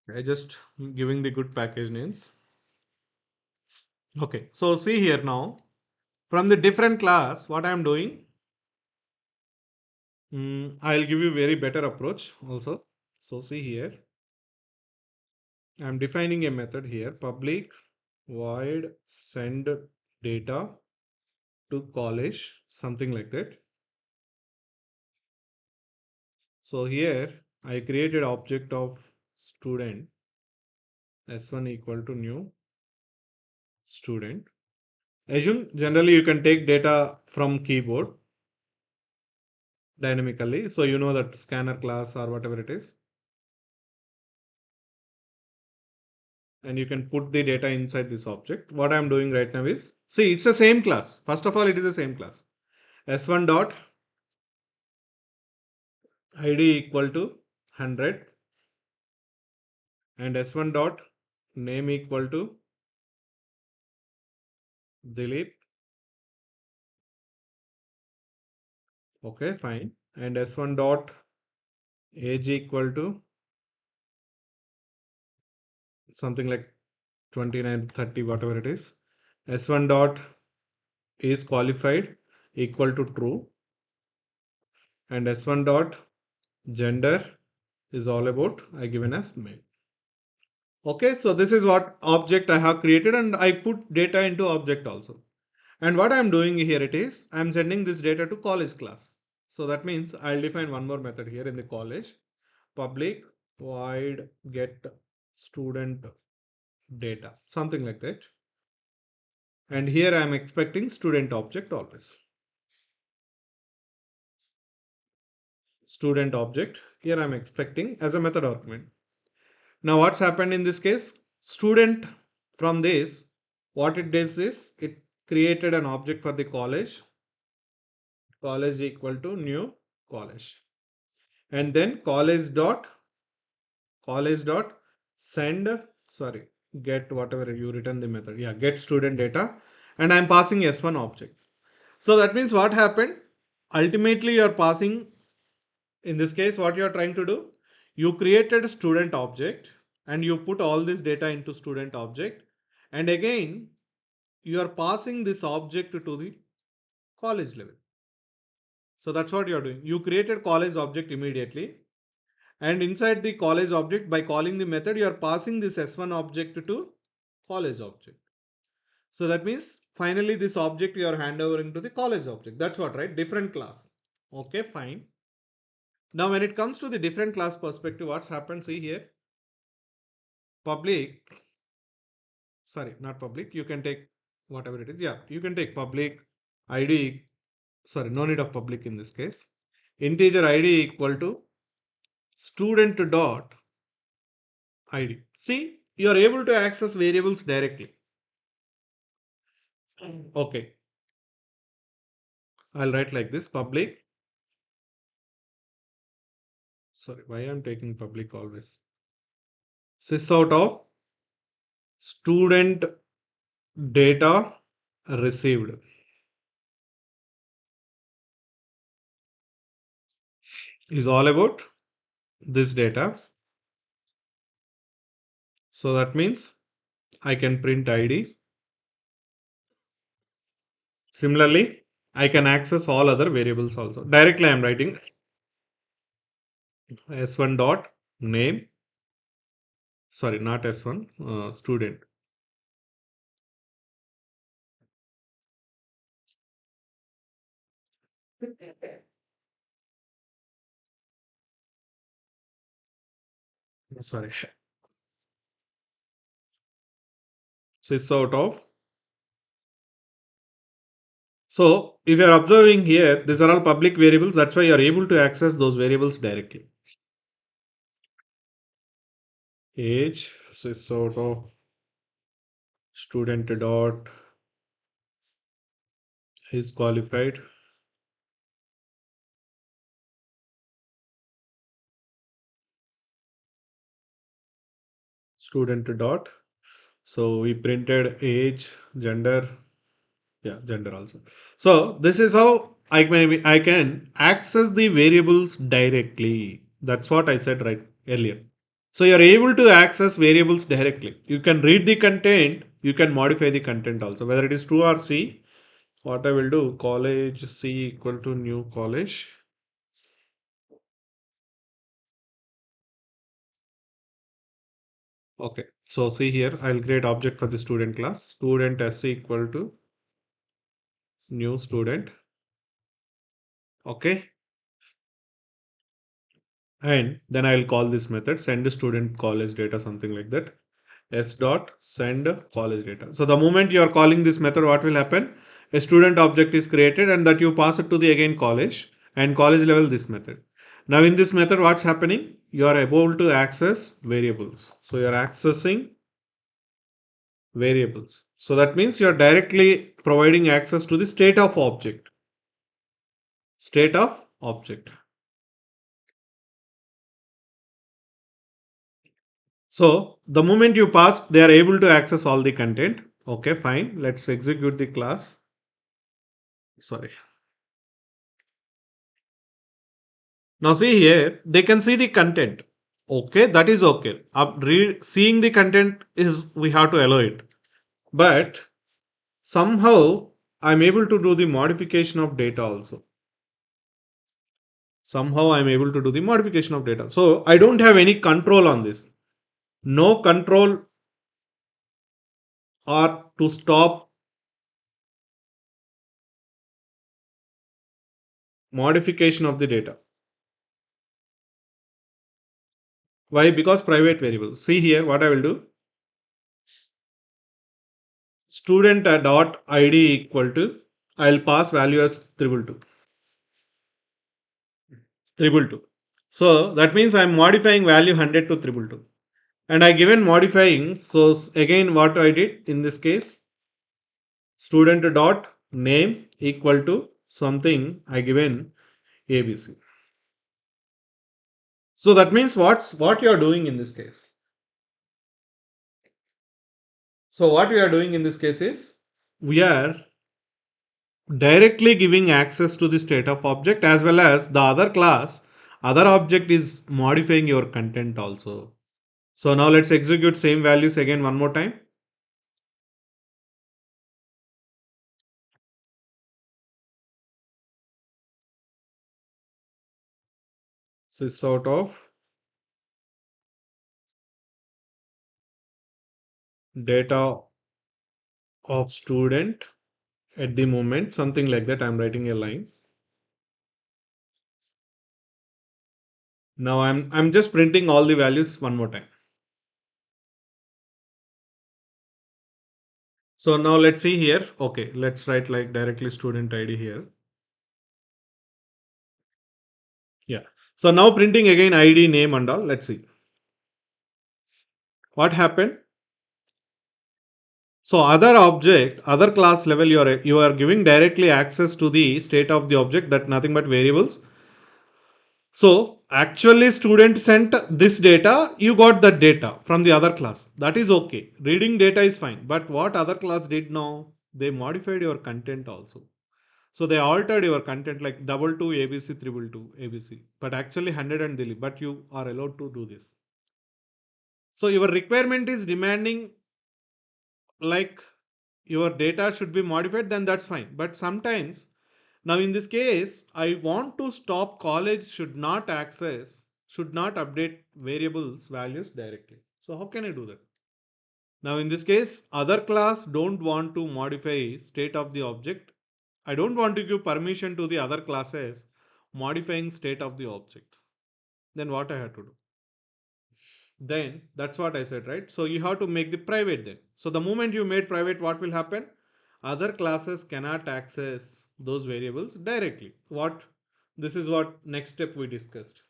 I just giving the good package names. Okay, so see here now from the different class what I am doing, I'll give you very better approach also. So see here, I'm defining a method here, public void send data to college, something like that. So here I created object of student s1 equal to new student. Assume generally you can take data from keyboard dynamically. So you know that scanner class or whatever it is. And you can put the data inside this object. What I'm doing right now is, see, it's the same class. First of all, it is the same class. S1 dot ID equal to 100 and S1 dot name equal to Dilip. Okay, fine. And S1 dot age equal to something like 29, 30, whatever it is. S1 dot is qualified equal to true. And S1 dot gender is all about I given as male. Okay, so this is what object I have created and I put data into object also. And what I'm doing here it is, I'm sending this data to college class. So that means I'll define one more method here in the college. Public void get student data, something like that. And here I'm expecting student object always. Student object. Here I'm expecting as a method argument. Now what's happened in this case? Student from this, what it does is it created an object for the college. College equal to new college. And then college dot send, sorry, get whatever you return the method. Yeah, get student data. And I'm passing S1 object. So that means what happened? Ultimately, you're passing, in this case, what you're trying to do, you created a student object and you put all this data into student object. And again, you are passing this object to the college level. So that's what you're doing. You created college object immediately. And inside the college object, by calling the method, you are passing this S1 object to college object. So that means finally this object you are handovering to the college object. That's what, right? Different class. Okay, fine. Now when it comes to the different class perspective, what's happened? See here, public, sorry, not public. You can take whatever it is. Yeah, you can take public ID. Sorry, no need of public in this case. Integer ID equal to student dot ID. See, you are able to access variables directly. Okay, I'll write like this, public. Sorry, why I'm taking public always. Sys out of student data received is all about this data. So that means I can print ID. Similarly, I can access all other variables also. Directly I'm writing S1 dot name. Sorry, not S1, student. Sorry. Sys out of. So if you're observing here, these are all public variables. That's why you're able to access those variables directly. Age, sys out of student dot is qualified. Student dot. So we printed age, gender, yeah, gender also. So this is how I can access the variables directly. That's what I said right earlier. So you're able to access variables directly. You can read the content, you can modify the content also, whether it is true or C. What I will do, college C equal to new college. Okay, so see here, I'll create object for the student class. Student S equal to new student. Okay, and then I'll call this method send student college data, something like that. S dot send college data. So the moment you are calling this method, what will happen? A student object is created and that you pass it to the again college and college level this method. Now in this method, what's happening? You are able to access variables. So you are accessing variables. So that means you are directly providing access to the state of object. State of object. So the moment you pass, they are able to access all the content. Okay, fine. Let's execute the class. Sorry. Now see here, they can see the content. Okay, that is okay. Seeing the content is, we have to allow it. But somehow I'm able to do the modification of data also. Somehow I'm able to do the modification of data. So I don't have any control on this. No control or to stop modification of the data. Why? Because private variables. See here what I will do. Student dot id equal to, I'll pass value as triple two. Triple two. So that means I'm modifying value 100 to triple two. And I given modifying. So again what I did in this case, student dot name equal to something I given ABC. So that means what you are doing in this case. So what we are doing in this case is we are directly giving access to the state of object as well as the other class, other object is modifying your content also. So now let's execute same values again one more time. So it's sort of data of student at the moment, something like that. I'm writing a line. Now I'm just printing all the values one more time. So now let's see here. Okay, let's write like directly student ID here. Yeah. So now printing again ID, name and all. Let's see. What happened? So other object, other class level, you are giving directly access to the state of the object, that nothing but variables. So actually student sent this data, you got that data from the other class. That is okay. Reading data is fine. But what other class did now? They modified your content also. So they altered your content like double two ABC, triple two ABC, but actually 100 and delete. But you are allowed to do this. So your requirement is demanding like your data should be modified, then that's fine. But sometimes, now in this case, I want to stop college should not update variables values directly. So how can I do that? Now in this case, other class don't want to modify state of the object. I don't want to give permission to the other classes modifying state of the object. Then what I have to do? Then that's what I said, right? So you have to make the private then. So the moment you made private, what will happen? Other classes cannot access those variables directly. This is what next step we discussed.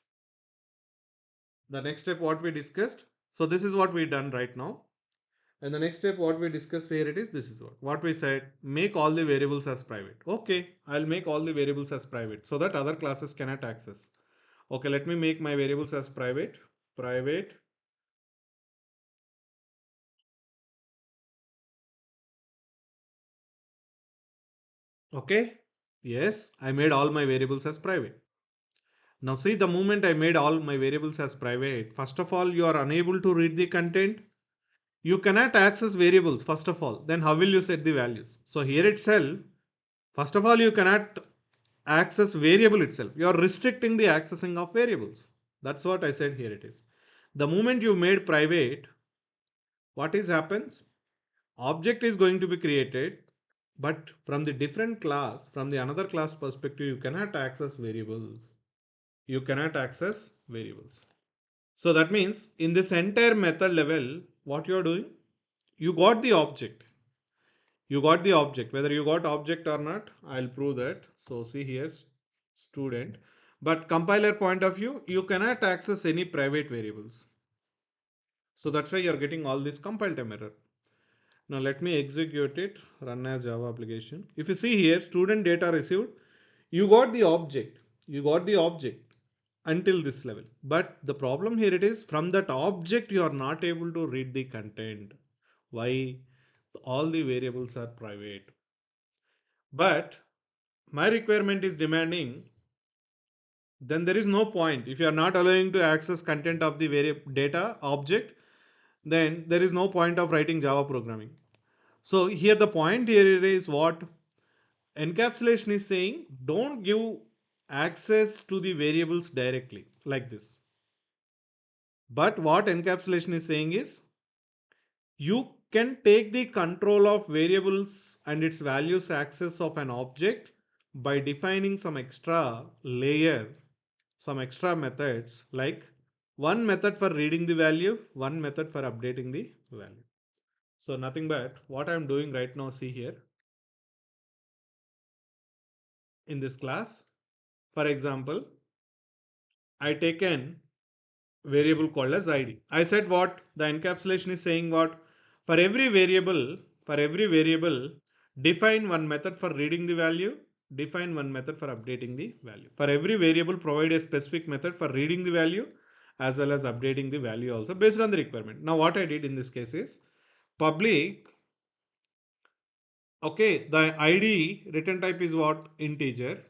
The next step what we discussed. So this is what we done right now. And the next step what we discussed here it is, this is what we said, make all the variables as private. Okay, I'll make all the variables as private so that other classes cannot access. Okay, let me make my variables as private. Private. Okay. Yes, I made all my variables as private. Now see, the moment I made all my variables as private, first of all, you are unable to read the content. You cannot access variables, first of all. Then how will you set the values? So here itself, first of all, you cannot access variable itself. You are restricting the accessing of variables. That's what I said here it is. The moment you made private, what is happens? Object is going to be created, but from the different class, from the another class perspective, you cannot access variables. You cannot access variables. So that means in this entire method level, what you are doing, you got the object. You got the object. Whether you got object or not, I'll prove that. So see here, student. But compiler point of view, you cannot access any private variables. So that's why you're getting all this compile time error. Now let me execute it, run as Java application. If you see here, student data received, you got the object. You got the object until this level. But the problem here it is, from that object you are not able to read the content. Why? All the variables are private. But my requirement is demanding, then there is no point. If you are not allowing to access content of the data object, then there is no point of writing Java programming. So here the point here is what encapsulation is saying, don't give access to the variables directly like this. But what encapsulation is saying is, you can take the control of variables and its values access of an object, by defining some extra layer, some extra methods, like one method for reading the value, one method for updating the value. So nothing but what I'm doing right now, see here in this class. For example, I taken variable called as id. I said what the encapsulation is saying, what for every variable, define one method for reading the value, define one method for updating the value. For every variable, provide a specific method for reading the value as well as updating the value also based on the requirement. Now what I did in this case is public. Okay, the id return type is what? Integer.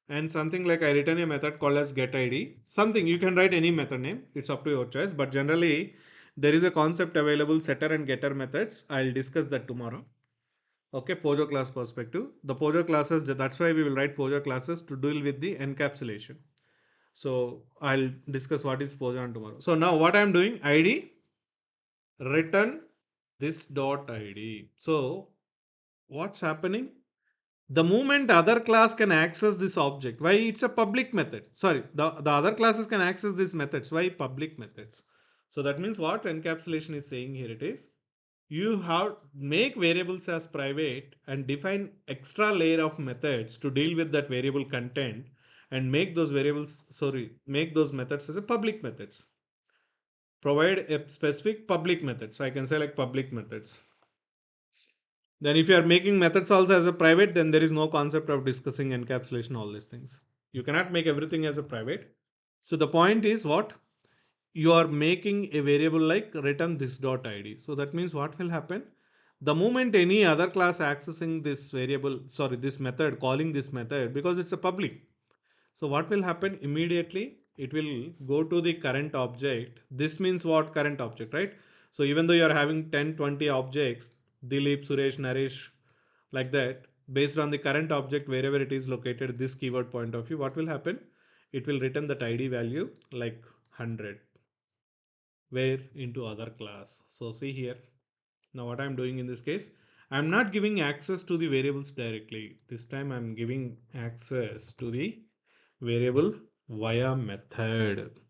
And something like I written a method called as get id. Something you can write any method name. It's up to your choice. But generally, there is a concept available setter and getter methods. I'll discuss that tomorrow. Okay, Pojo class perspective. The Pojo classes, that's why we will write Pojo classes to deal with the encapsulation. So I'll discuss what is Pojo on tomorrow. So now what I'm doing, id return this dot id. So what's happening? The moment other class can access this object, why it's a public method? Sorry, the other classes can access these methods. Why public methods? So that means what encapsulation is saying here it is, you have make variables as private and define extra layer of methods to deal with that variable content and make those variables, sorry, make those methods as a public methods. Provide a specific public method. So I can say like public methods. Then if you are making methods also as a private, then there is no concept of discussing encapsulation, all these things. You cannot make everything as a private. So the point is what? You are making a variable like return this dot id. So that means what will happen? The moment any other class accessing this variable, sorry, this method, calling this method, because it's a public. So what will happen immediately? It will go to the current object. This means what? Current object, right? So even though you are having 10, 20 objects, Dilip, Suresh, Naresh, like that, based on the current object, wherever it is located, this keyword point of view, what will happen? It will return that ID value like 100, where into other class. So see here. Now what I'm doing in this case, I'm not giving access to the variables directly. This time I'm giving access to the variable via method.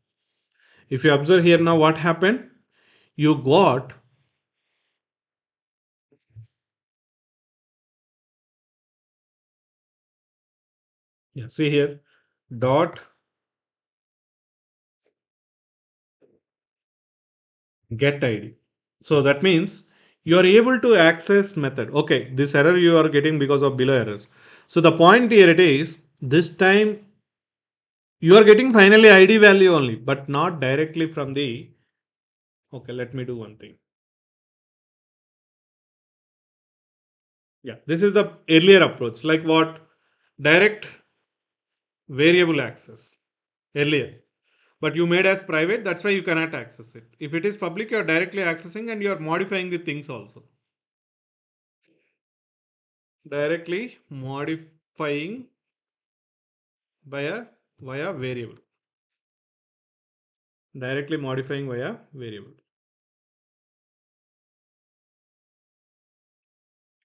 If you observe here now what happened, you got, yeah, see here, dot get id. So that means you are able to access method. Okay, this error you are getting because of below errors. So the point here it is, this time you are getting finally id value only, but not directly from the, okay, let me do one thing. Yeah, this is the earlier approach, like what? Direct variable access earlier. But you made as private, that's why you cannot access it. If it is public, you are directly accessing and you are modifying the things also. Directly modifying via variable. Directly modifying via variable.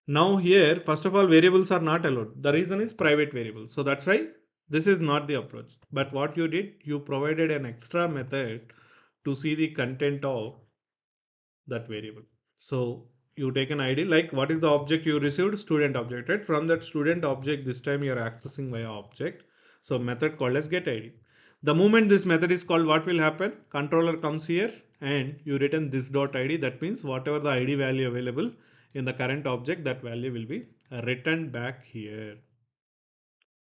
Now here, first of all, variables are not allowed. The reason is private variables. So that's why this is not the approach. But what you did, you provided an extra method to see the content of that variable. So you take an ID like what is the object you received? Student object, right? From that student object, this time you are accessing via object. So method called as get ID. The moment this method is called, what will happen? Controller comes here and you return this dot ID. That means whatever the ID value available in the current object, that value will be returned back here.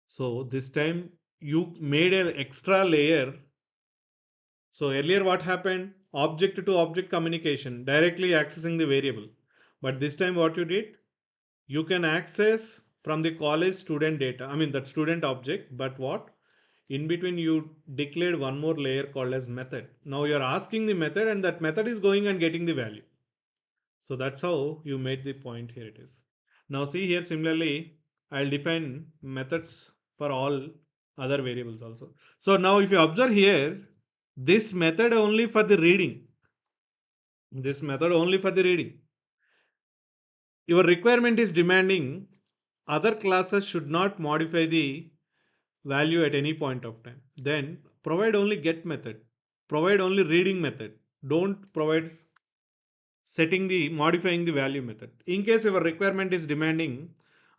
So this time you made an extra layer. So earlier what happened? Object to object communication, directly accessing the variable. But this time what you did? You can access from the college student data, I mean that student object, but what? In between you declared one more layer called as method. Now you're asking the method and that method is going and getting the value. So that's how you made the point, here it is. Now see here similarly, I'll define methods for all other variables also. So now if you observe here, this method only for the reading. This method only for the reading. Your requirement is demanding other classes should not modify the value at any point of time. Then provide only get method, provide only reading method. Don't provide setting the modifying the value method. In case your requirement is demanding,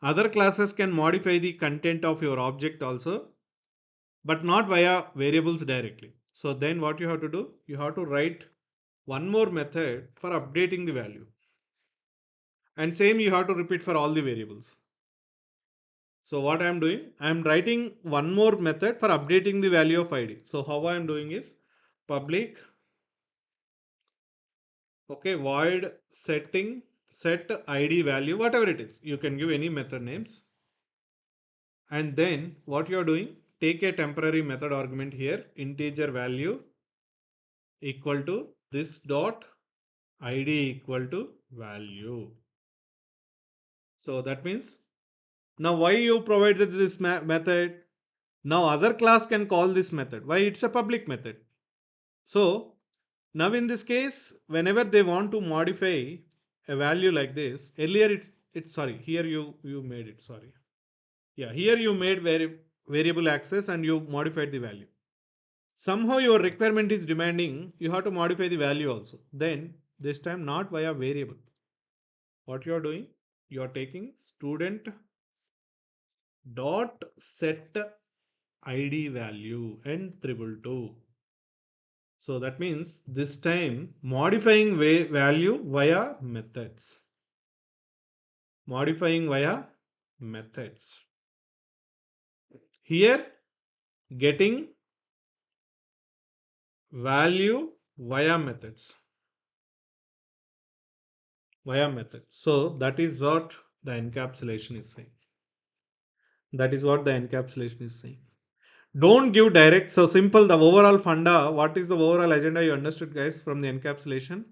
other classes can modify the content of your object also, but not via variables directly. So then what you have to do, you have to write one more method for updating the value, and same you have to repeat for all the variables. So what I am doing, I am writing one more method for updating the value of id. So how I am doing is public, okay, void setting set id value, whatever it is, you can give any method names. And then what you are doing, take a temporary method argument here, integer value equal to this dot id equal to value. So that means now why you provided this method, now other class can call this method, why it's a public method. So now in this case, whenever they want to modify a value like this, earlier it's sorry, here you made it, sorry, yeah, here you made variable access and you modified the value. Somehow your requirement is demanding you have to modify the value also. Then this time not via variable. What you are doing? You are taking student dot set id value and triple two. So that means this time modifying value via methods. Modifying via methods. Here getting value via methods. Via methods. So that is what the encapsulation is saying. That is what the encapsulation is saying. Don't give direct. So simple. The overall funda. What is the overall agenda you understood, guys, from the encapsulation?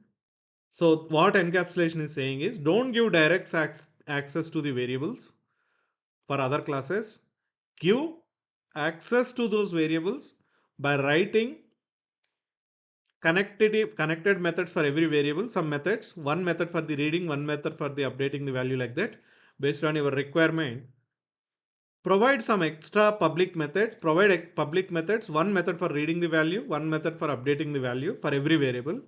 So what encapsulation is saying is don't give direct access to the variables for other classes. Give access to those variables by writing connected methods for every variable. Some methods, one method for the reading, one method for the updating the value, like that, based on your requirement. Provide some extra public methods. Provide public methods, one method for reading the value, one method for updating the value for every variable,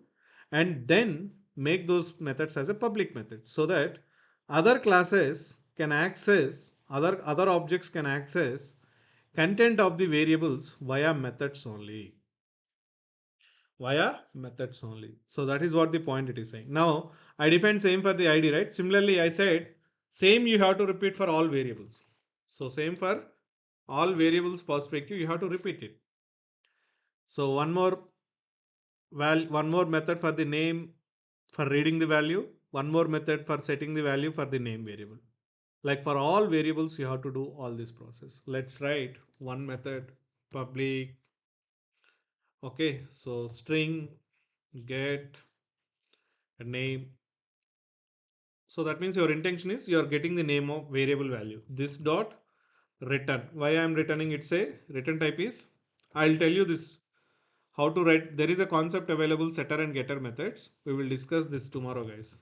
and then make those methods as a public method so that other classes can access, other objects can access content of the variables via methods only. Via methods only. So that is what the point it is saying. Now I define same for the id, right? Similarly, I said same you have to repeat for all variables. So same for all variables perspective, you have to repeat it. So one more method for the name for reading the value, one more method for setting the value for the name variable. Like for all variables, you have to do all this process. Let's write one method public. Okay, so string get a name. So that means your intention is you are getting the name of variable value. This dot return. Why I am returning, it's a return type is, I'll tell you this how to write. There is a concept available, setter and getter methods. We will discuss this tomorrow, guys.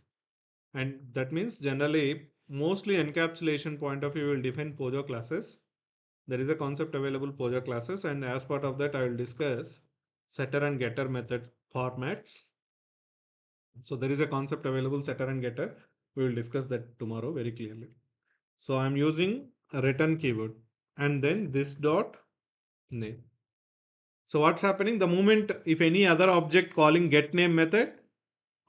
And that means generally mostly encapsulation point of view will define Pojo classes. There is a concept available Pojo classes, and as part of that I will discuss setter and getter method formats. So there is a concept available, setter and getter. We will discuss that tomorrow very clearly. So I'm using a return keyword and then this dot name. So what's happening? The moment if any other object calling get name method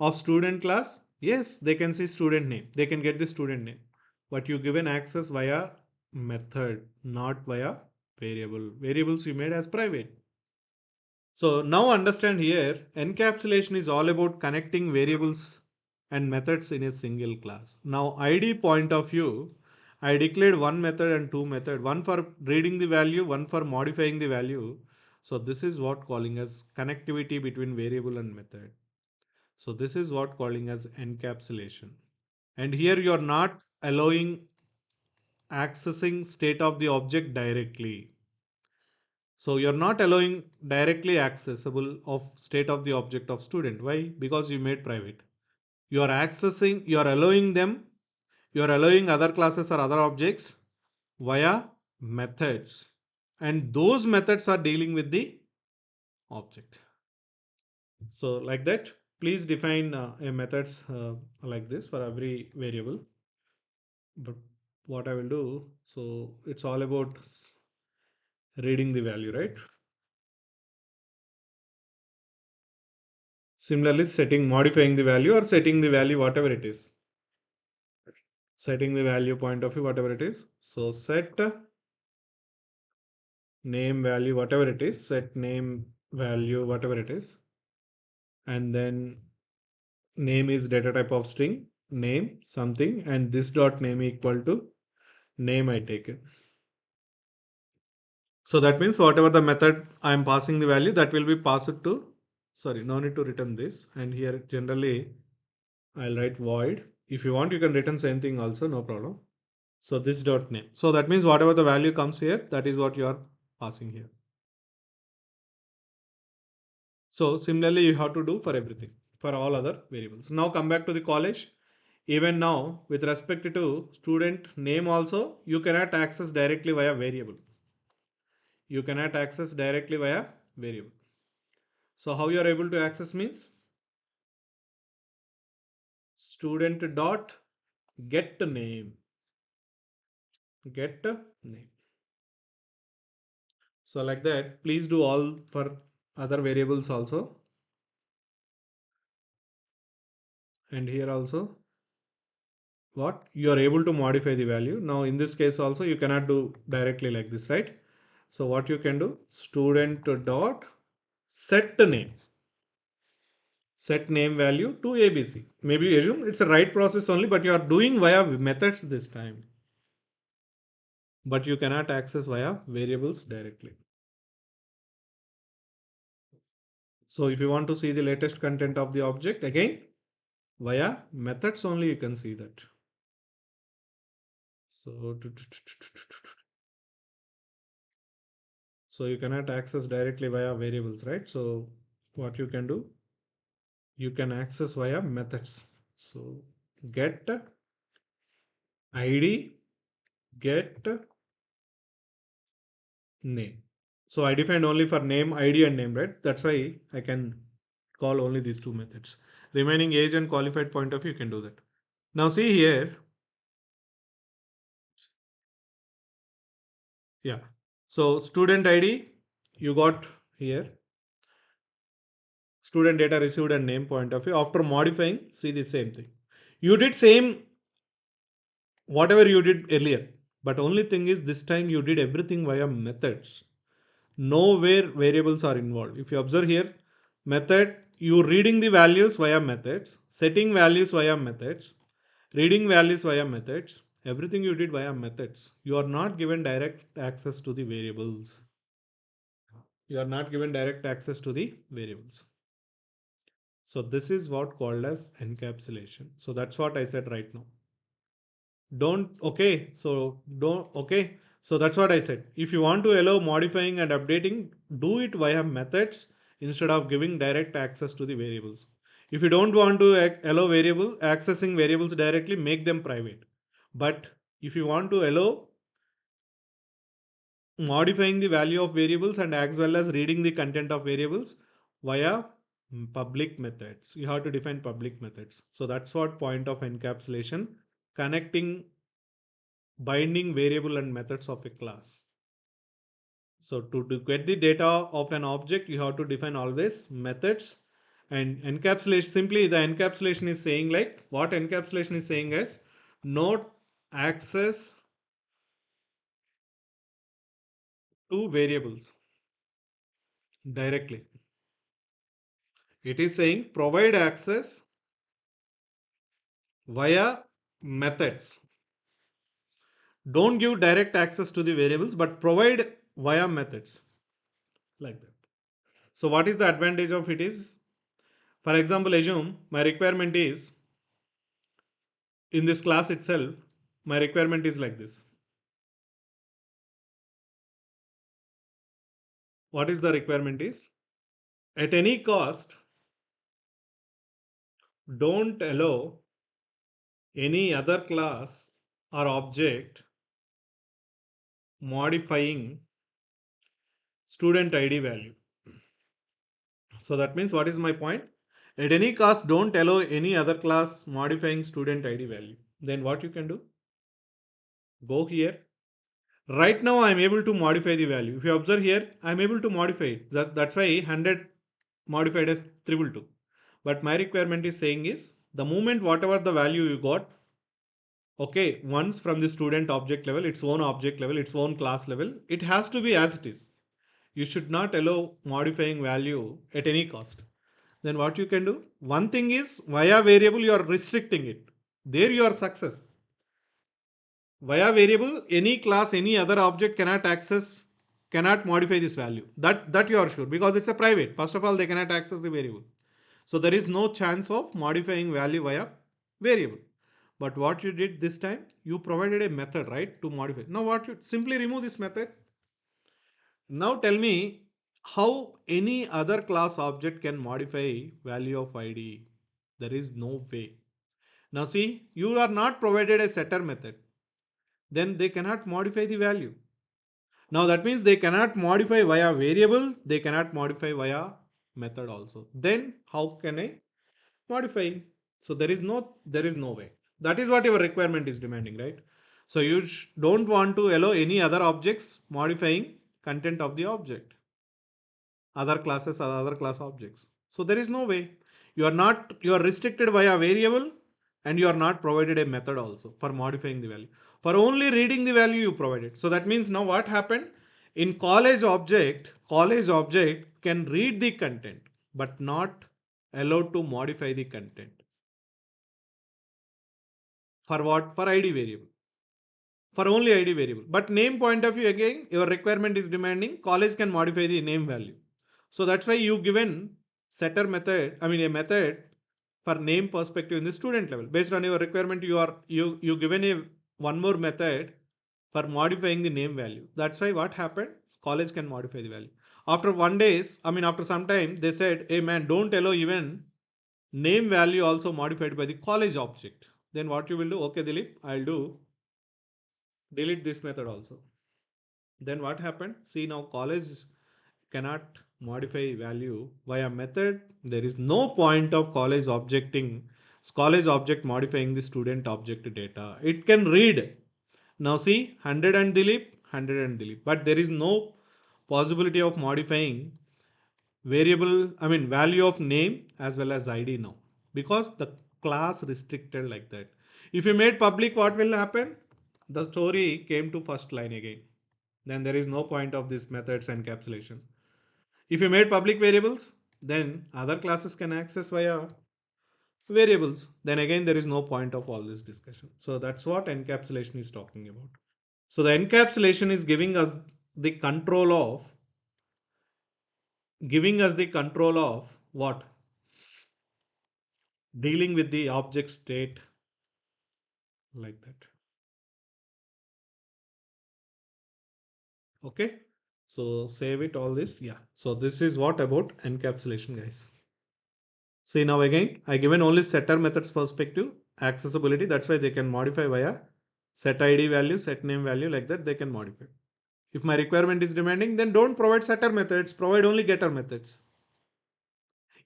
of student class, yes, they can see student name. They can get the student name. But you given access via method, not via variable. Variables you made as private. So now understand here, encapsulation is all about connecting variables and methods in a single class. Now ID point of view, I declared one method and two method, one for reading the value, one for modifying the value. So this is what calling as connectivity between variable and method. So this is what calling as encapsulation. And here you are not allowing accessing state of the object directly. So you're not allowing directly accessible of state of the object of student. Why? Because you made private. You are accessing, you are allowing them, You are allowing other classes or other objects via methods, and those methods are dealing with the object. So like that, please define a methods like this for every variable. But what I will do, so it's all about reading the value, right? Similarly, setting, modifying the value or setting the value, whatever it is. Setting the value point of view, whatever it is. So set name value, whatever it is, set name value, whatever it is. And then name is data type of string, name something, and this dot name equal to name I take it. So that means whatever the method I am passing the value, that will be passed to, sorry, no need to return this. And here generally I'll write void. If you want, you can return same thing also, no problem. So this dot name. So that means whatever the value comes here, that is what you are passing here. So similarly, you have to do for everything, for all other variables. Now come back to the college. Even now, with respect to student name also, you cannot access directly via variable. You cannot access directly via variable. So how you are able to access means student dot get name. Get name. So like that, please do all for other variables also. And here also, what you are able to modify the value. Now in this case also, you cannot do directly like this, right? So what you can do, student dot set name. Set name value to ABC. Maybe assume it's a write process only, but you are doing via methods this time. But you cannot access via variables directly. So if you want to see the latest content of the object, again, via methods only you can see that. So you cannot access directly via variables, right? So what you can do, you can access via methods. So get ID, get name. So I defined only for name, ID and name, right? That's why I can call only these two methods. Remaining age and qualified point of view, you can do that. Now see here. Yeah. So student ID, you got here. Student data received and name point of view. After modifying, see the same thing. You did same whatever you did earlier. But only thing is this time you did everything via methods. Nowhere variables are involved. If you observe here, method, you reading the values via methods, setting values via methods, reading values via methods, everything you did via methods. You are not given direct access to the variables. You are not given direct access to the variables. So this is what called as encapsulation. So that's what I said right now. Okay, so that's what I said. If you want to allow modifying and updating, do it via methods instead of giving direct access to the variables. If you don't want to allow variable accessing variables directly, make them private. But if you want to allow modifying the value of variables and as well as reading the content of variables via public methods, you have to define public methods. So that's what point of encapsulation, connecting binding variable and methods of a class. So to get the data of an object, you have to define always methods. And encapsulation, simply the encapsulation is saying like, what encapsulation is saying is not access to variables directly. It is saying provide access via methods. Don't give direct access to the variables, but provide via methods like that. So what is the advantage of it is, for example, assume my requirement is in this class itself, my requirement is like this. What is the requirement is, at any cost, don't allow any other class or object modifying student ID value. So that means, what is my point? At any cost, don't allow any other class modifying student ID value. Then what you can do? Go here. Right now, I'm able to modify the value. If you observe here, I'm able to modify it. That's why 100 modified as 322. But my requirement is saying is the moment whatever the value you got, okay, once from the student object level, its own object level, its own class level, it has to be as it is. You should not allow modifying value at any cost. Then what you can do? One thing is via variable you are restricting it. There you are success. Via variable, any class, any other object cannot access, cannot modify this value. That you are sure because it's a private. First of all, they cannot access the variable. So there is no chance of modifying value via variable. But what you did this time, you provided a method, right, to modify. Now what you simply remove this method. Now tell me how any other class object can modify value of ID. There is no way. Now see, you are not provided a setter method. Then they cannot modify the value. Now that means they cannot modify via variable, they cannot modify via method also. Then how can I modify? So there is no way. That is what your requirement is demanding, right? So you don't want to allow any other objects modifying content of the object, other classes or other class objects. So there is no way. You are restricted via variable, and you are not provided a method also for modifying the value. For only reading the value you provided. So that means now what happened? In college object can read the content but not allowed to modify the content. For what? For ID variable. For only ID variable. But name point of view, again, your requirement is demanding college can modify the name value. So that's why you given setter method, I mean a method for name perspective in the student level. Based on your requirement, you given a one more method for modifying the name value. That's why what happened? College can modify the value. After 1 days, I mean after some time, they said, hey man, don't allow even name value also modified by the college object. Then what you will do? Okay, Dilip, I'll do delete this method also. Then what happened? See, now college cannot modify value via method. There is no point of college object modifying the student object data. It can read. Now see, 100 and Dilip, 100 and Dilip. But there is no possibility of modifying variable, I mean value of name as well as ID now. Because the class restricted like that. If you made public, what will happen? The story came to first line again. Then there is no point of this methods encapsulation. If you made public variables, then other classes can access via variables. Then again, there is no point of all this discussion. So that's what encapsulation is talking about. So the encapsulation is giving us the control of what? Dealing with the object state like that. Okay. So save it all this. Yeah. So this is what about encapsulation, guys. See now again, I given only setter methods perspective, accessibility. That's why they can modify via set ID value, set name value, like that they can modify. If my requirement is demanding, then don't provide setter methods, provide only getter methods.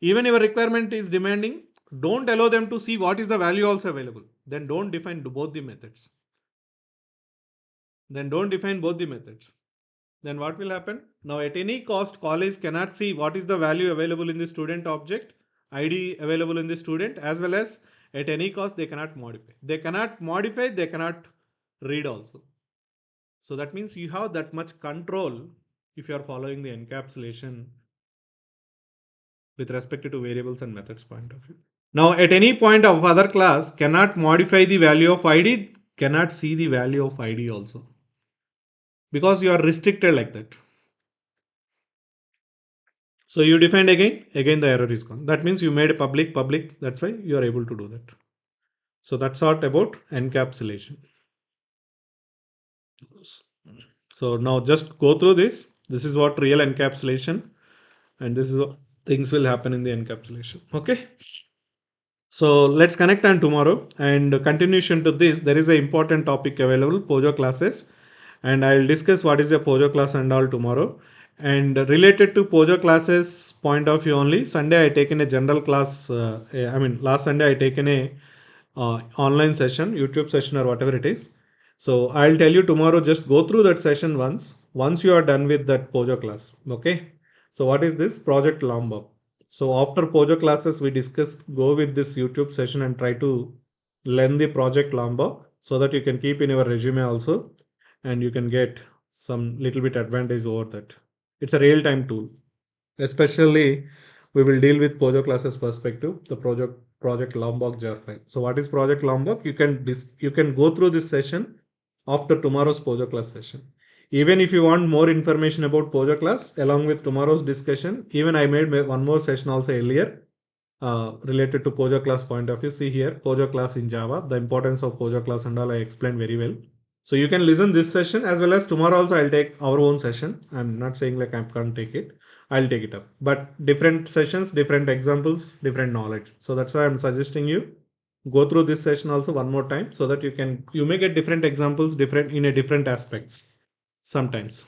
Even if your requirement is demanding, don't allow them to see what is the value also available. Then don't define both the methods. Then don't define both the methods. Then what will happen? Now at any cost, college cannot see what is the value available in the student object, ID available in the student, as well as at any cost they cannot modify. They cannot modify, they cannot read also. So that means you have that much control if you are following the encapsulation with respect to variables and methods point of view. Now at any point of other class cannot modify the value of ID, cannot see the value of ID also. Because you are restricted like that. So you defined again the error is gone. That means you made a public, that's why you are able to do that. So that's all about encapsulation. So now just go through this. This is what real encapsulation, and this is what things will happen in the encapsulation. Okay. So let's connect on tomorrow, and continuation to this, there is an important topic available, Pojo classes, and I'll discuss what is a Pojo class and all tomorrow. And related to Pojo classes point of view only, Sunday I taken a general class. I mean last Sunday I taken a online session, YouTube session or whatever it is. So I'll tell you tomorrow. Just go through that session once. Once you are done with that Pojo class, okay. So what is this Project Lombok? So after Pojo classes, we discuss go with this YouTube session and try to learn the Project Lombok so that you can keep in your resume also, and you can get some little bit advantage over that. It's a real time tool. Especially, we will deal with Pojo classes perspective, the project Lombok jar file. So what is Project Lombok? You can go through this session after tomorrow's Pojo class session. Even if you want more information about Pojo class along with tomorrow's discussion, even I made one more session also earlier related to Pojo class point of view. See here, Pojo class in Java, the importance of Pojo class and all I explained very well. So you can listen this session as well as tomorrow also I'll take our own session. I'm not saying like I can't take it. I'll take it up. But different sessions, different examples, different knowledge. So that's why I'm suggesting you go through this session also one more time so that you may get different examples different in a different aspects sometimes.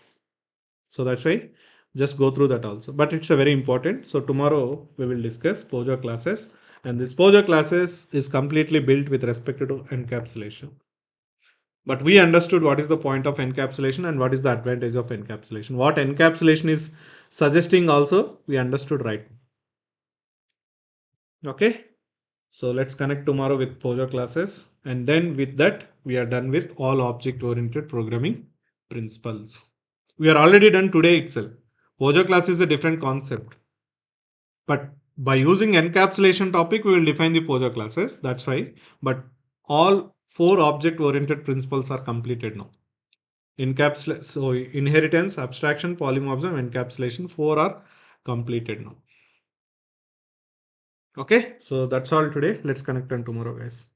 So that's why just go through that also. But it's a very important. So tomorrow we will discuss Pojo classes, and this Pojo classes is completely built with respect to encapsulation. But we understood what is the point of encapsulation and what is the advantage of encapsulation. What encapsulation is suggesting also we understood right. Okay. So let's connect tomorrow with Pojo classes, and then with that we are done with all object oriented programming principles. We are already done today itself. Pojo class is a different concept, but by using encapsulation topic we will define the Pojo classes. That's why. But all four object oriented principles are completed now. So inheritance, abstraction, polymorphism, encapsulation, four are completed now. Okay, so that's all today. Let's connect on tomorrow, guys.